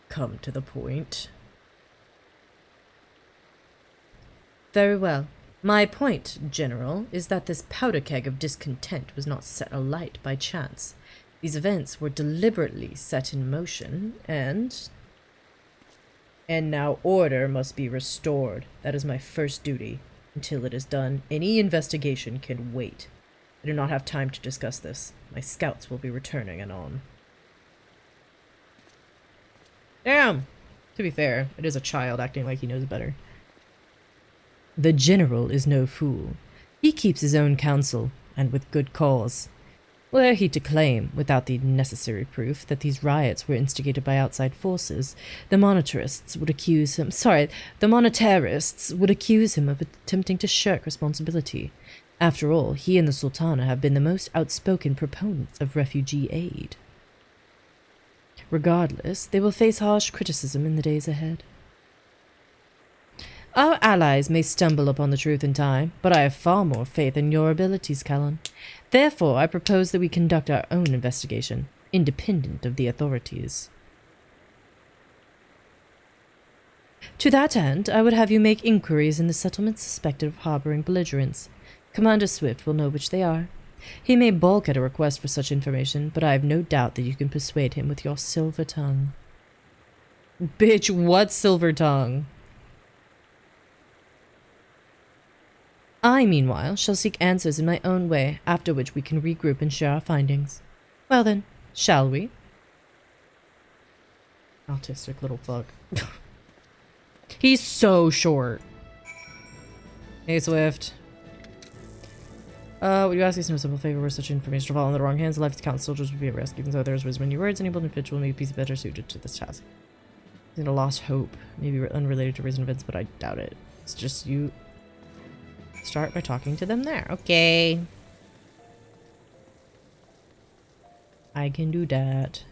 Come to the point. Very well. My point, General, is that this powder keg of discontent was not set alight by chance. These events were deliberately set in motion, and now order must be restored. That is my first duty. Until it is done, any investigation can wait. I do not have time to discuss this. My scouts will be returning anon. Damn! To be fair, it is a child acting like he knows better. The General is no fool. He keeps his own counsel, and with good cause. Were he to claim, without the necessary proof, that these riots were instigated by outside forces, the monetarists would accuse him of attempting to shirk responsibility. After all, he and the Sultana have been the most outspoken proponents of refugee aid. Regardless, they will face harsh criticism in the days ahead. Our allies may stumble upon the truth in time, but I have far more faith in your abilities, Callan. Therefore, I propose that we conduct our own investigation, independent of the authorities. To that end, I would have you make inquiries in the settlements suspected of harboring belligerents. Commander Swift will know which they are. He may balk at a request for such information, but I have no doubt that you can persuade him with your silver tongue. Bitch, what silver tongue? I, meanwhile, shall seek answers in my own way, after which we can regroup and share our findings. Well then, shall we? Autistic little fuck. He's so short. Hey, Swift. Would you ask us no simple favor were such information to fall in the wrong hands? The lives of countless soldiers would be at risk, even though there is wisdom in your words, any bold individual may be better suited to this task. In a lost hope, maybe unrelated to recent events, but I doubt it. It's just you start by talking to them there. Okay. I can do that.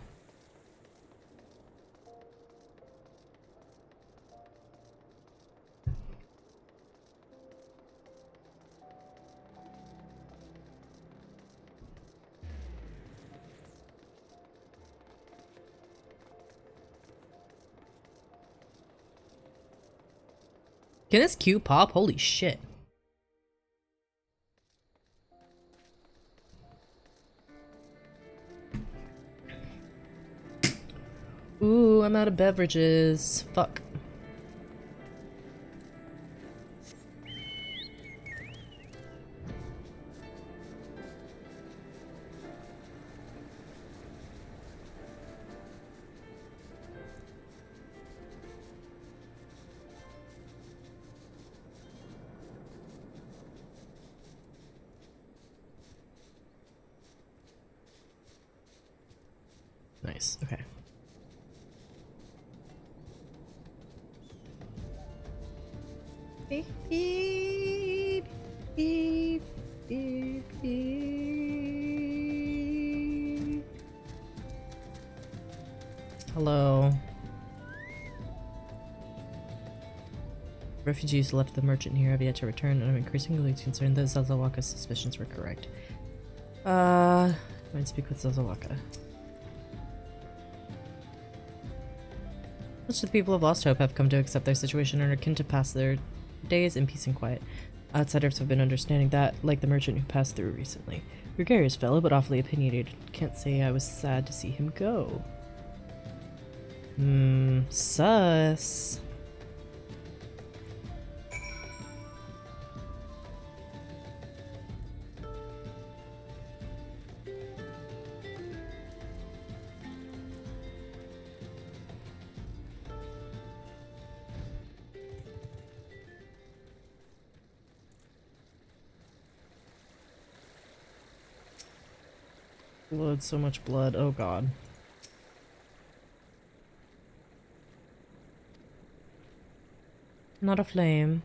Can this queue pop? Holy shit. Ooh, I'm out of beverages. Fuck. Nice, okay. Beep, beep, beep, beep, beep. Hello. Refugees left the merchant here have yet to return, and I'm increasingly concerned that Zazawaka's suspicions were correct. Might speak with Zazawaka. Most of the people of Lost Hope have come to accept their situation and are akin to pass their days in peace and quiet. Outsiders have been understanding that, like the merchant who passed through recently. Gregarious fellow, but awfully opinionated. Can't say I was sad to see him go. Sus. Blood, so much blood. Oh god. Not a flame.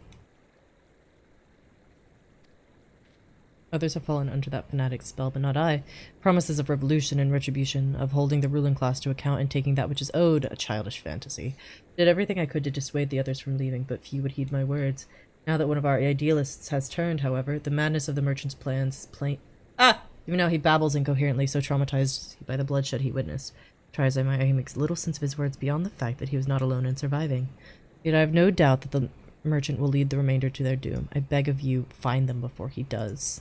Others have fallen under that fanatic's spell, but not I. Promises of revolution and retribution, of holding the ruling class to account and taking that which is owed, a childish fantasy. Did everything I could to dissuade the others from leaving, but few would heed my words. Now that one of our idealists has turned, however, the madness of the merchant's plans is plain. Ah! Even now he babbles incoherently, so traumatized by the bloodshed he witnessed. Try as I might, he makes little sense of his words beyond the fact that he was not alone in surviving. Yet I have no doubt that the merchant will lead the remainder to their doom. I beg of you, find them before he does.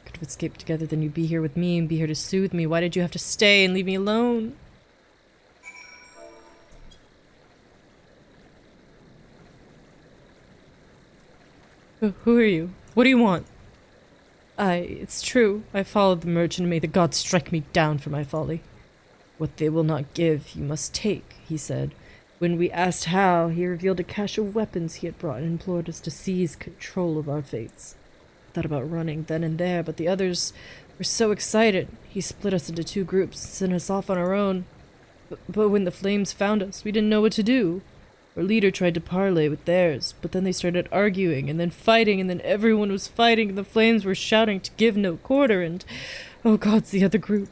Could have escaped together, then you'd be here with me and be here to soothe me. Why did you have to stay and leave me alone? Who are you? What do you want? It's true. I followed the merchant and may the gods strike me down for my folly. What they will not give, you must take, he said. When we asked how, he revealed a cache of weapons he had brought and implored us to seize control of our fates. I thought about running then and there, but the others were so excited. He split us into 2 groups and sent us off on our own. But when the flames found us, we didn't know what to do. Our leader tried to parley with theirs, but then they started arguing and then fighting, and then everyone was fighting, and the flames were shouting to give no quarter, and oh god, it's the other group.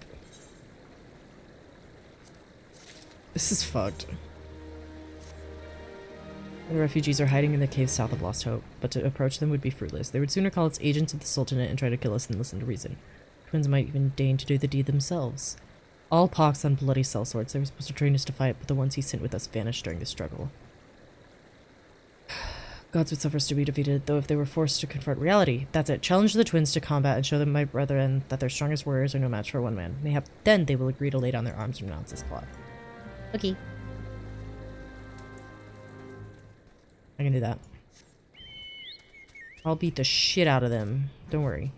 This is fucked. The refugees are hiding in the caves south of Lost Hope, but to approach them would be fruitless. They would sooner call us agents of the Sultanate and try to kill us than listen to reason. Twins might even deign to do the deed themselves. All pox on bloody sellswords. They were supposed to train us to fight, but the ones he sent with us vanished during the struggle. Gods would suffer us to be defeated, though if they were forced to confront reality. That's it. Challenge the twins to combat and show them, my brethren, that their strongest warriors are no match for one man. Mayhap then they will agree to lay down their arms and renounce this plot. Okay. I can do that. I'll beat the shit out of them. Don't worry.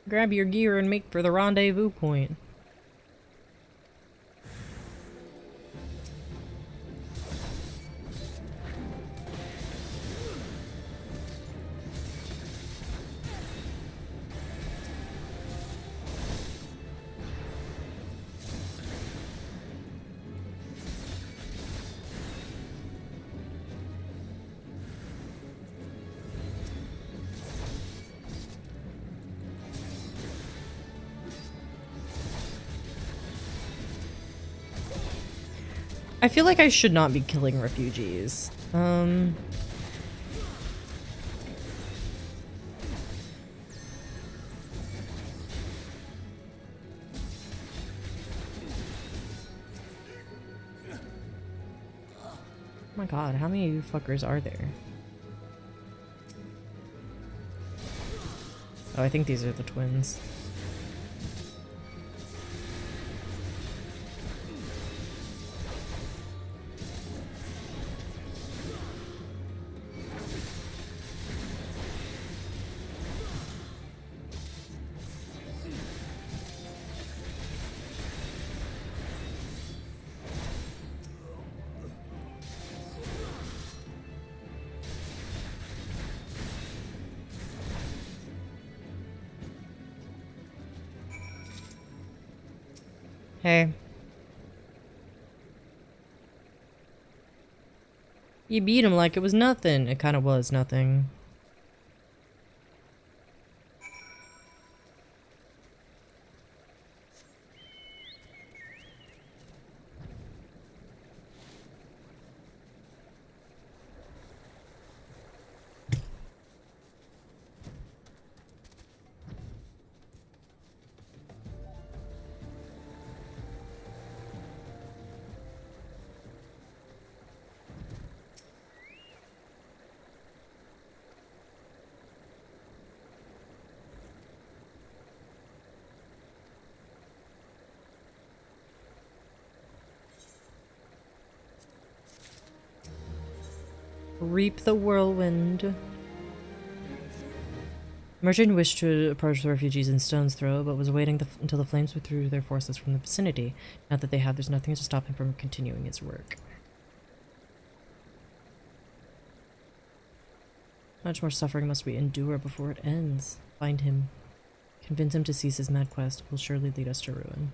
Grab your gear and make for the rendezvous point. I feel like I should not be killing refugees. Oh my god, how many fuckers are there? Oh, I think these are the twins. Hey. You beat him like it was nothing. It kind of was nothing. Reap the whirlwind. Merchant wished to approach the refugees in stone's throw, but was waiting until the flames withdrew their forces from the vicinity. Now that they have, there's nothing to stop him from continuing his work. How much more suffering must we endure before it ends? Find him. Convince him to cease his mad quest. It will surely lead us to ruin.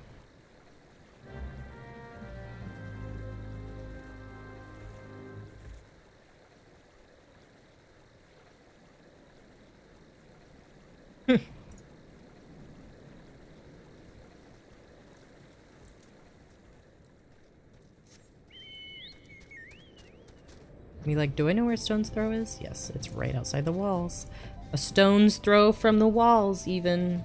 Me like, do I know where stone's throw is? Yes, it's right outside the walls. A stone's throw from the walls, even.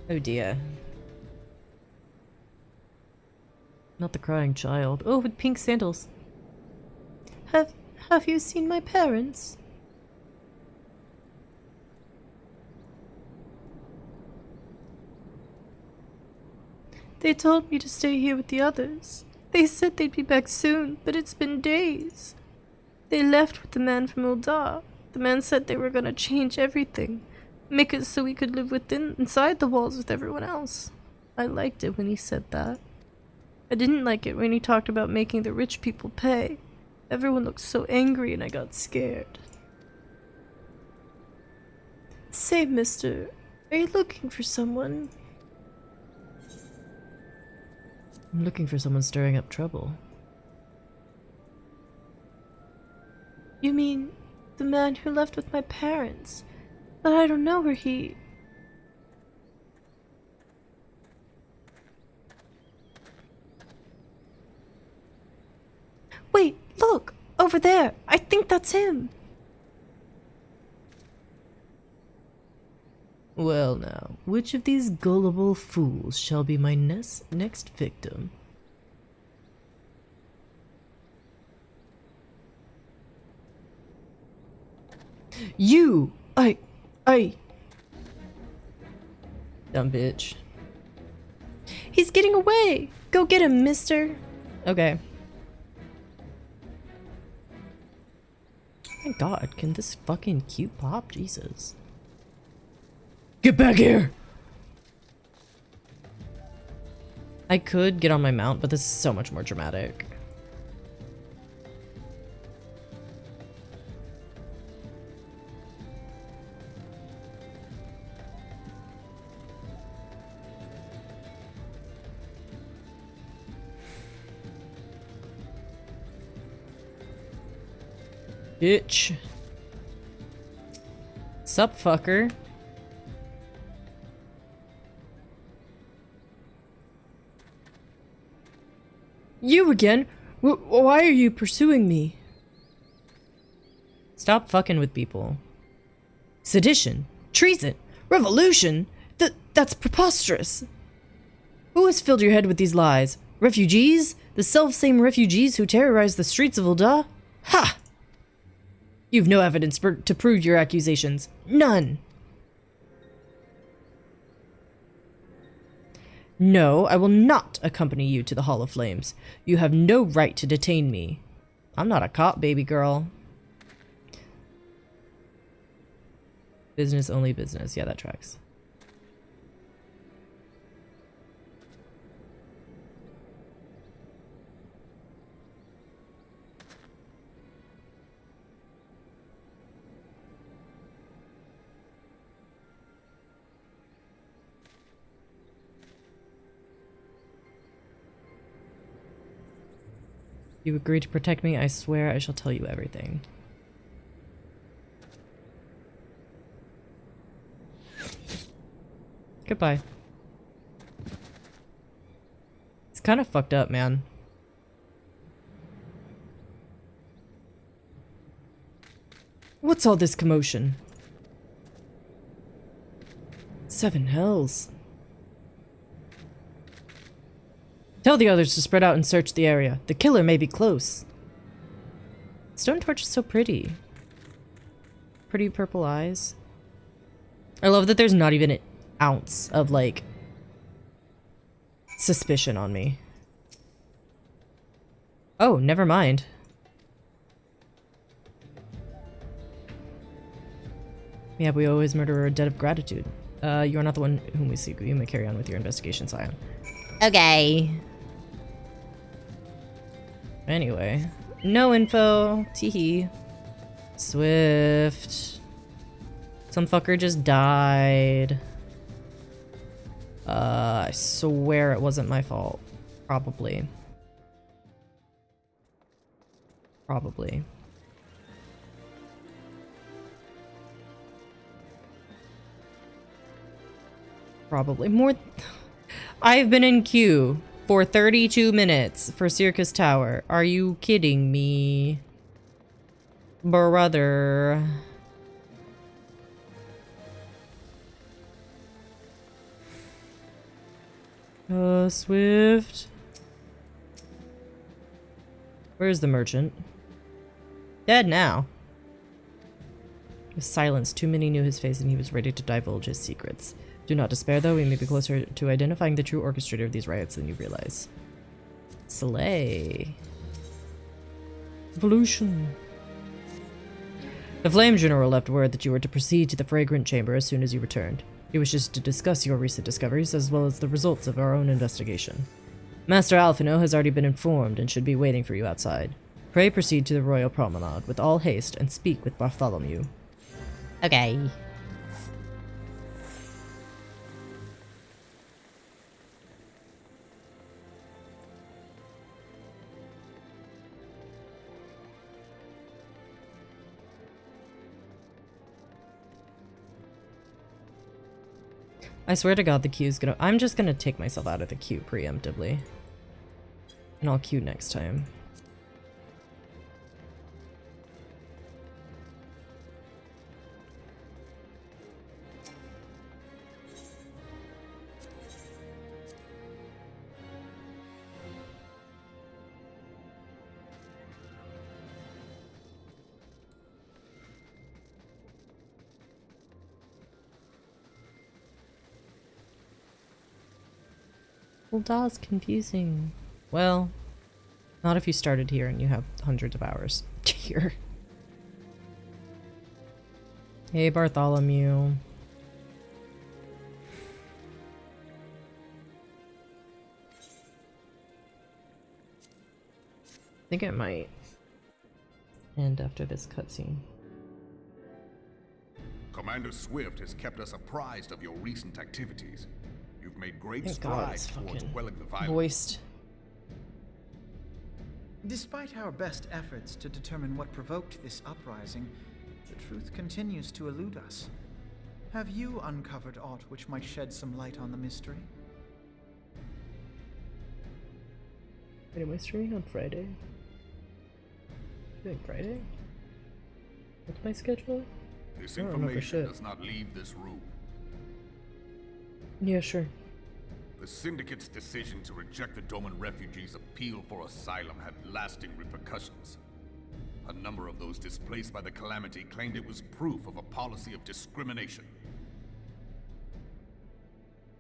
Oh dear. Not the crying child. Oh, with pink sandals. Have you seen my parents? They told me to stay here with the others. They said they'd be back soon, but it's been days. They left with the man from Uldar. The man said they were gonna change everything, make it so we could live inside the walls with everyone else. I liked it when he said that. I didn't like it when he talked about making the rich people pay. Everyone looked so angry and I got scared. Say, mister, are you looking for someone? I'm looking for someone stirring up trouble. You mean the man who left with my parents? But I don't know where he... Wait, look! Over there! I think that's him! Well now, which of these gullible fools shall be my next victim? You! I... Dumb bitch. He's getting away! Go get him, mister! Okay. Oh my god, can this fucking cute pop? Jesus. Get back here! I could get on my mount, but this is so much more dramatic. Bitch. Sup, fucker? You again? Why are you pursuing me? Stop fucking with people. Sedition, treason, revolution. That's preposterous. Who has filled your head with these lies? Refugees? The self-same refugees who terrorize the streets of Ul'dah? Ha! You've no evidence to prove your accusations. None. No, I will not accompany you to the Hall of Flames. You have no right to detain me. I'm not a cop, baby girl. Business only business. Yeah, that tracks. You agree to protect me? I swear I shall tell you everything. Goodbye. It's kind of fucked up, man. What's all this commotion? Seven hells. Tell the others to spread out and search the area. The killer may be close. Stone Torch is so pretty. Pretty purple eyes. I love that there's not even an ounce of, like, suspicion on me. Oh, never mind. Yeah, we always murder a debt of gratitude. You are not the one whom we seek. You may carry on with your investigation, Scion. Okay. Anyway, no info. Teehee. Swift. Some fucker just died. I swear it wasn't my fault. Probably. Probably. Probably more. I've been in queue for 32 minutes for Syrcus Tower. Are you kidding me? Brother. Swift. Where's the merchant? Dead now. With silence, too many knew his face and he was ready to divulge his secrets. Do not despair though, we may be closer to identifying the true orchestrator of these riots than you realize. Slay. Evolution. The Flame General left word that you were to proceed to the Fragrant Chamber as soon as you returned. He wishes to discuss your recent discoveries as well as the results of our own investigation. Master Alphino has already been informed and should be waiting for you outside. Pray proceed to the Royal Promenade with all haste and speak with Bartholomew. Okay. I swear to God the queue's gonna— I'm just gonna take myself out of the queue preemptively. And I'll queue next time. Well, that's confusing. Well, not if you started here and you have hundreds of hours here. Hey, Bartholomew. I think it might end after this cutscene. Commander Swift has kept us apprised of your recent activities. You've made great Thank God strides it's towards fucking quelling the violence. voiced. Despite our best efforts to determine what provoked this uprising, the truth continues to elude us. Have you uncovered aught which might shed some light on the mystery? Wait, am I streaming on Friday? Doing Friday? What's my schedule? This I don't remember information shit. does not leave this room. Yeah, sure. The Syndicate's decision to reject the Doman refugees' appeal for asylum had lasting repercussions. A number of those displaced by the calamity claimed it was proof of a policy of discrimination.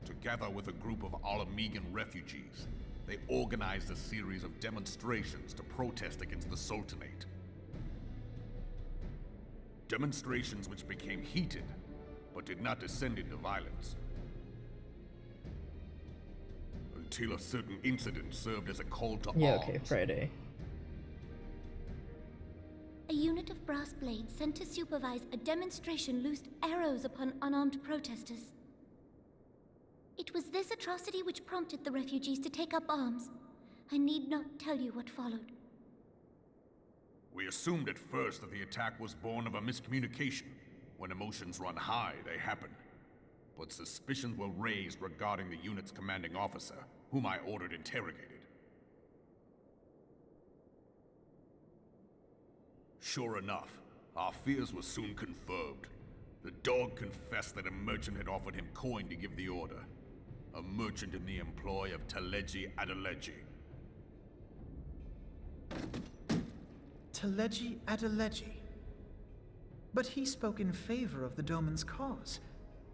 Together with a group of Alamegan refugees, they organized a series of demonstrations to protest against the Sultanate. Demonstrations which became heated, but did not descend into violence. Until a certain incident served as a call to Yeah, arms. okay, Friday. A unit of brass blades sent to supervise a demonstration loosed arrows upon unarmed protesters. It was this atrocity which prompted the refugees to take up arms. I need not tell you what followed. We assumed at first that the attack was born of a miscommunication. When emotions run high, they happen. But suspicions were raised regarding the unit's commanding officer, whom I ordered interrogated. Sure enough, our fears were soon confirmed. The dog confessed that a merchant had offered him coin to give the order. A merchant in the employ of Teleji Adeleji. Teleji Adeleji. But he spoke in favor of the Doman's cause,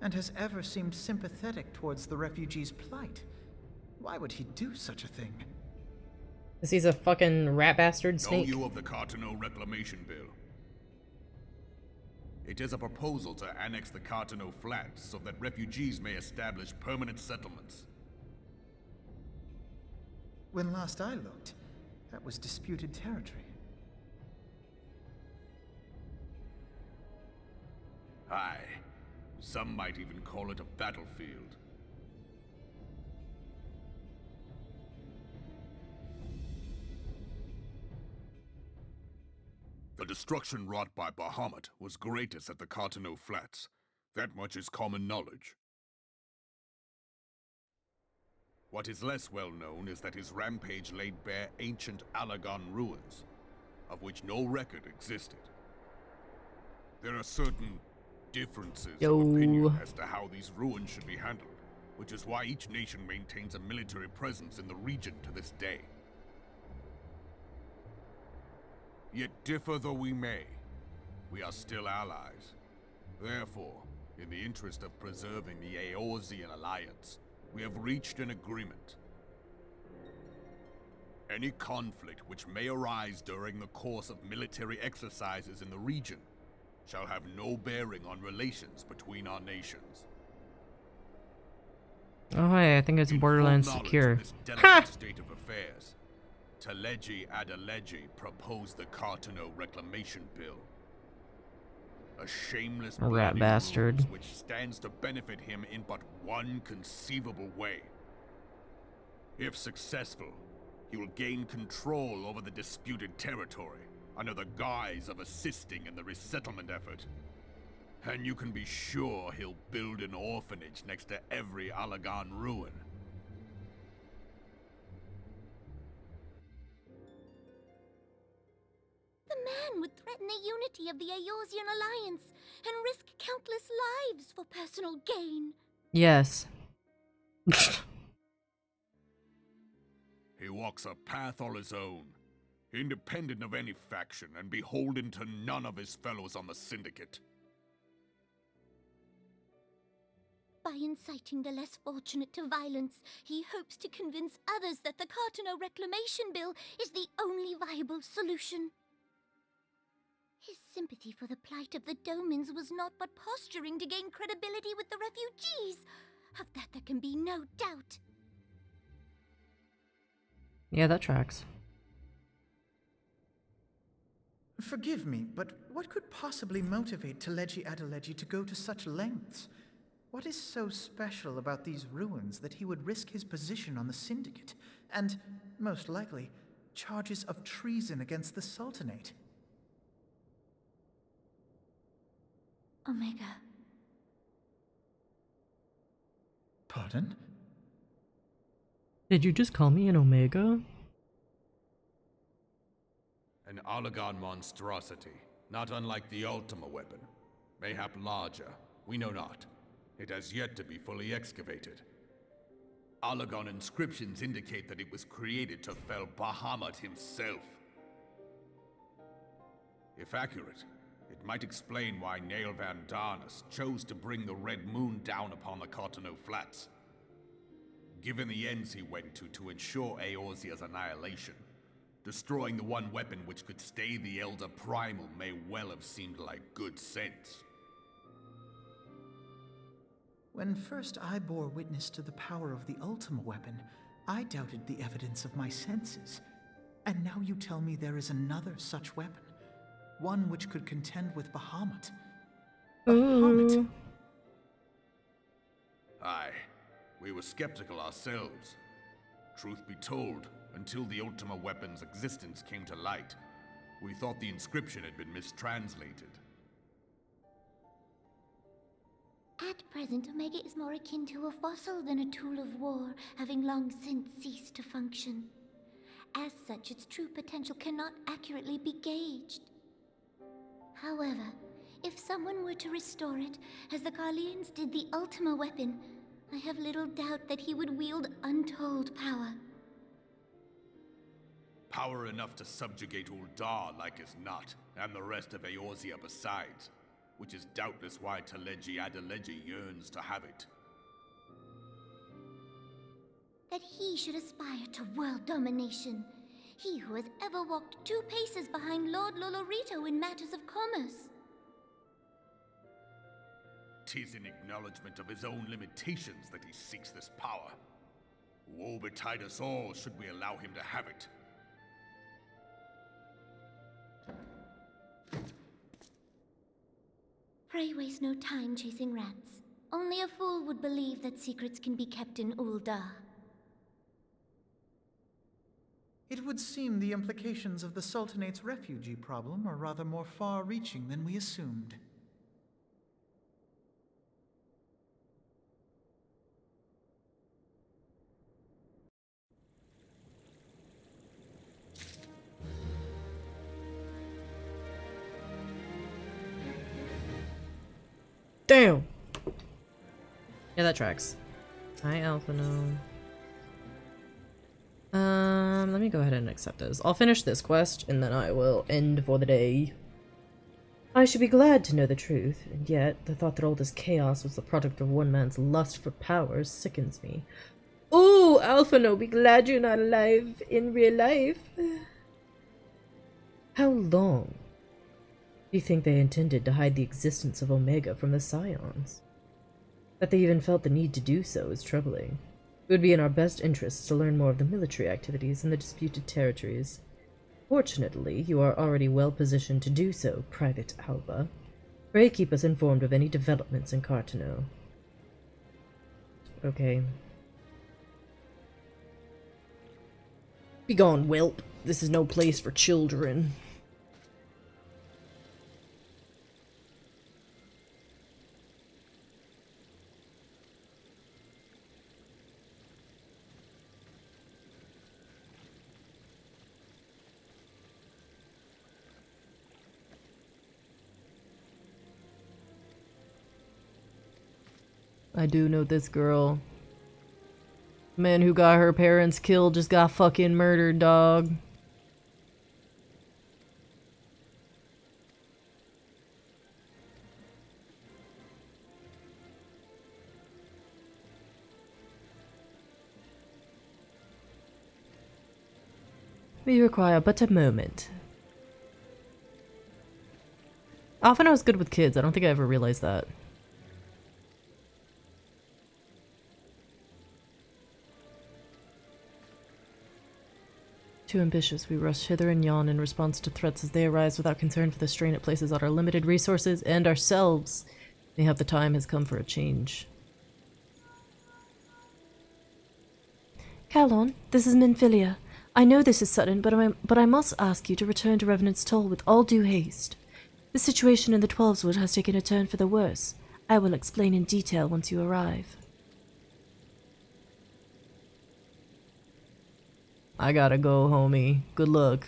and has ever seemed sympathetic towards the refugees' plight. Why would he do such a thing? Because he's a fucking rat bastard Know snake. you of the Cartano Reclamation Bill? It is a proposal to annex the Cartano Flats so that refugees may establish permanent settlements. When last I looked, that was disputed territory. Aye. Some might even call it a battlefield. The destruction wrought by Bahamut was greatest at the Cartano Flats. That much is common knowledge. What is less well known is that his rampage laid bare ancient Alagon ruins, of which no record existed. There are certain differences of opinion as to how these ruins should be handled, which is why each nation maintains a military presence in the region to this day. Yet differ though we may, we are still allies. Therefore, in the interest of preserving the Eorzean alliance, we have reached an agreement. Any conflict which may arise during the course of military exercises in the region shall have no bearing on relations between our nations. Oh, hey, I think it's In full Borderlands knowledge secure. of this delicate state of affairs, Teleji Adeleji proposed the Cartano Reclamation Bill. A shameless Rat bloody bastard. ruse which stands to benefit him in but one conceivable way. If successful, he will gain control over the disputed territory under the guise of assisting in the resettlement effort. And you can be sure he'll build an orphanage next to every Alagan ruin. The man would threaten the unity of the Eorzean alliance and risk countless lives for personal gain. Yes. He walks a path all his own, independent of any faction and beholden to none of his fellows on the Syndicate. By inciting the less fortunate to violence, he hopes to convince others that the Cartano Reclamation Bill is the only viable solution. His sympathy for the plight of the Domans was not but posturing to gain credibility with the refugees. Of that there can be no doubt. Yeah, that tracks. Forgive me, but what could possibly motivate Teleji Adeleji to go to such lengths? What is so special about these ruins that he would risk his position on the Syndicate, and, most likely, charges of treason against the Sultanate? Omega. Pardon? Did you just call me an Omega? An Alagan monstrosity, not unlike the Ultima weapon. Mayhap larger, we know not. It has yet to be fully excavated. Alagan inscriptions indicate that it was created to fell Bahamut himself. If accurate, it might explain why Nail Van Darnus chose to bring the Red Moon down upon the Cartano Flats. Given the ends he went to ensure Eorzea's annihilation, destroying the one weapon which could stay the Elder Primal may well have seemed like good sense. When first I bore witness to the power of the Ultima weapon, I doubted the evidence of my senses. And now you tell me there is another such weapon. One which could contend with Bahamut. Bahamut? Ooh. Aye, we were skeptical ourselves. Truth be told, until the Ultima weapon's existence came to light, we thought the inscription had been mistranslated. At present, Omega is more akin to a fossil than a tool of war, having long since ceased to function. As such, its true potential cannot accurately be gauged. However, if someone were to restore it, as the Garleans did the Ultima weapon, I have little doubt that he would wield untold power. Power enough to subjugate Uldar like as not, and the rest of Eorzea besides, which is doubtless why Teleji Adeleji yearns to have it. That he should aspire to world domination. He who has ever walked 2 paces behind Lord Lolorito in matters of commerce. 'Tis in acknowledgement of his own limitations that he seeks this power. Woe betide us all should we allow him to have it. Pray waste no time chasing rats. Only a fool would believe that secrets can be kept in Uldar. It would seem the implications of the Sultanate's refugee problem are rather more far-reaching than we assumed. Damn! Yeah, that tracks. Hi, Alphino. Let me me go ahead and accept this. I'll finish this quest, and then I will end for the day. I should be glad to know the truth, and yet the thought that all this chaos was the product of one man's lust for power sickens me. Ooh, Alphino, be glad you're not alive in real life. How long do you think they intended to hide the existence of Omega from the Scions? That they even felt the need to do so is troubling. It would be in our best interests to learn more of the military activities in the disputed territories. Fortunately, you are already well positioned to do so, Private Alba. Pray keep us informed of any developments in Cartano. Okay. Begone, whelp. This is no place for children. I do know this girl. The man who got her parents killed just got fucking murdered, dog. We require but a moment. Often I was good with kids. I don't think I ever realized that. Too ambitious, we rush hither and yon in response to threats as they arise without concern for the strain it places on our limited resources and ourselves. Mayhap the time has come for a change. Calon, this is Minfilia. I know this is sudden, but I must ask you to return to Revenant's Toll with all due haste. The situation in the Twelveswood has taken a turn for the worse. I will explain in detail once you arrive. I gotta go, homie. Good luck.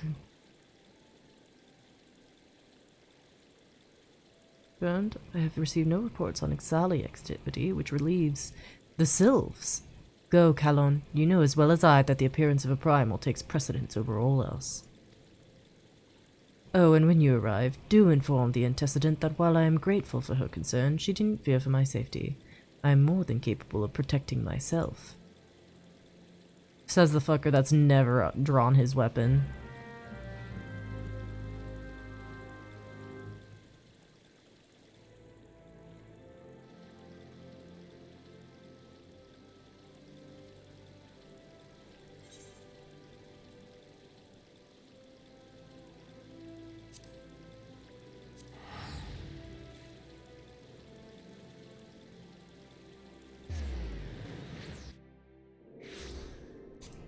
And I have received no reports on Ixali activity, which relieves the Sylphs. Go, Calon. You know as well as I that the appearance of a primal takes precedence over all else. Oh, and when you arrive, do inform the antecedent that while I am grateful for her concern, she didn't fear for my safety. I am more than capable of protecting myself. Says the fucker that's never drawn his weapon.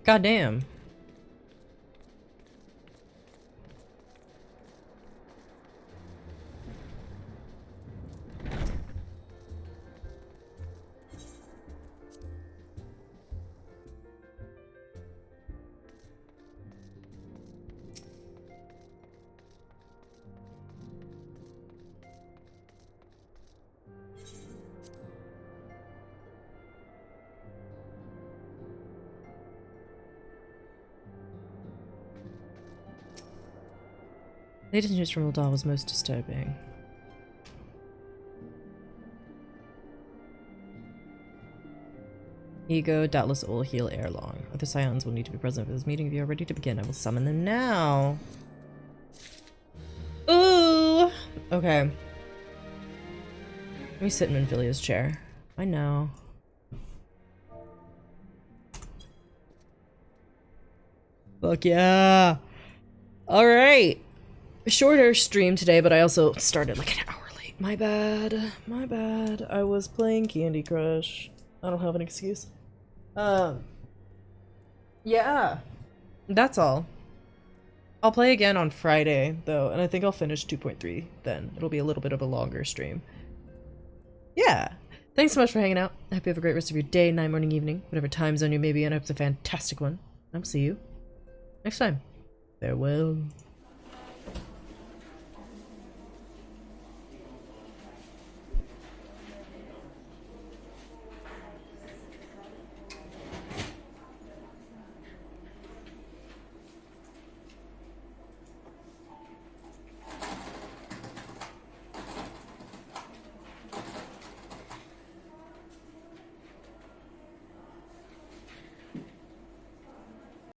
Goddamn. Latest news from Ul'dah was most disturbing. Ego, doubtless all heal ere long. Other scions will need to be present for this meeting. If you are ready to begin, I will summon them now. Ooh! Okay. Let me sit in Minfilia's chair. I know. Fuck yeah! Alright! Shorter stream today, but I also started like an hour late. My bad. My bad. I was playing Candy Crush. I don't have an excuse. Yeah. That's all. I'll play again on Friday, though, and I think I'll finish 2.3 then. It'll be a little bit of a longer stream. Yeah. Thanks so much for hanging out. I hope you have a great rest of your day, night, morning, evening, whatever time zone you may be in. I hope it's a fantastic one. I'll see you next time. Farewell.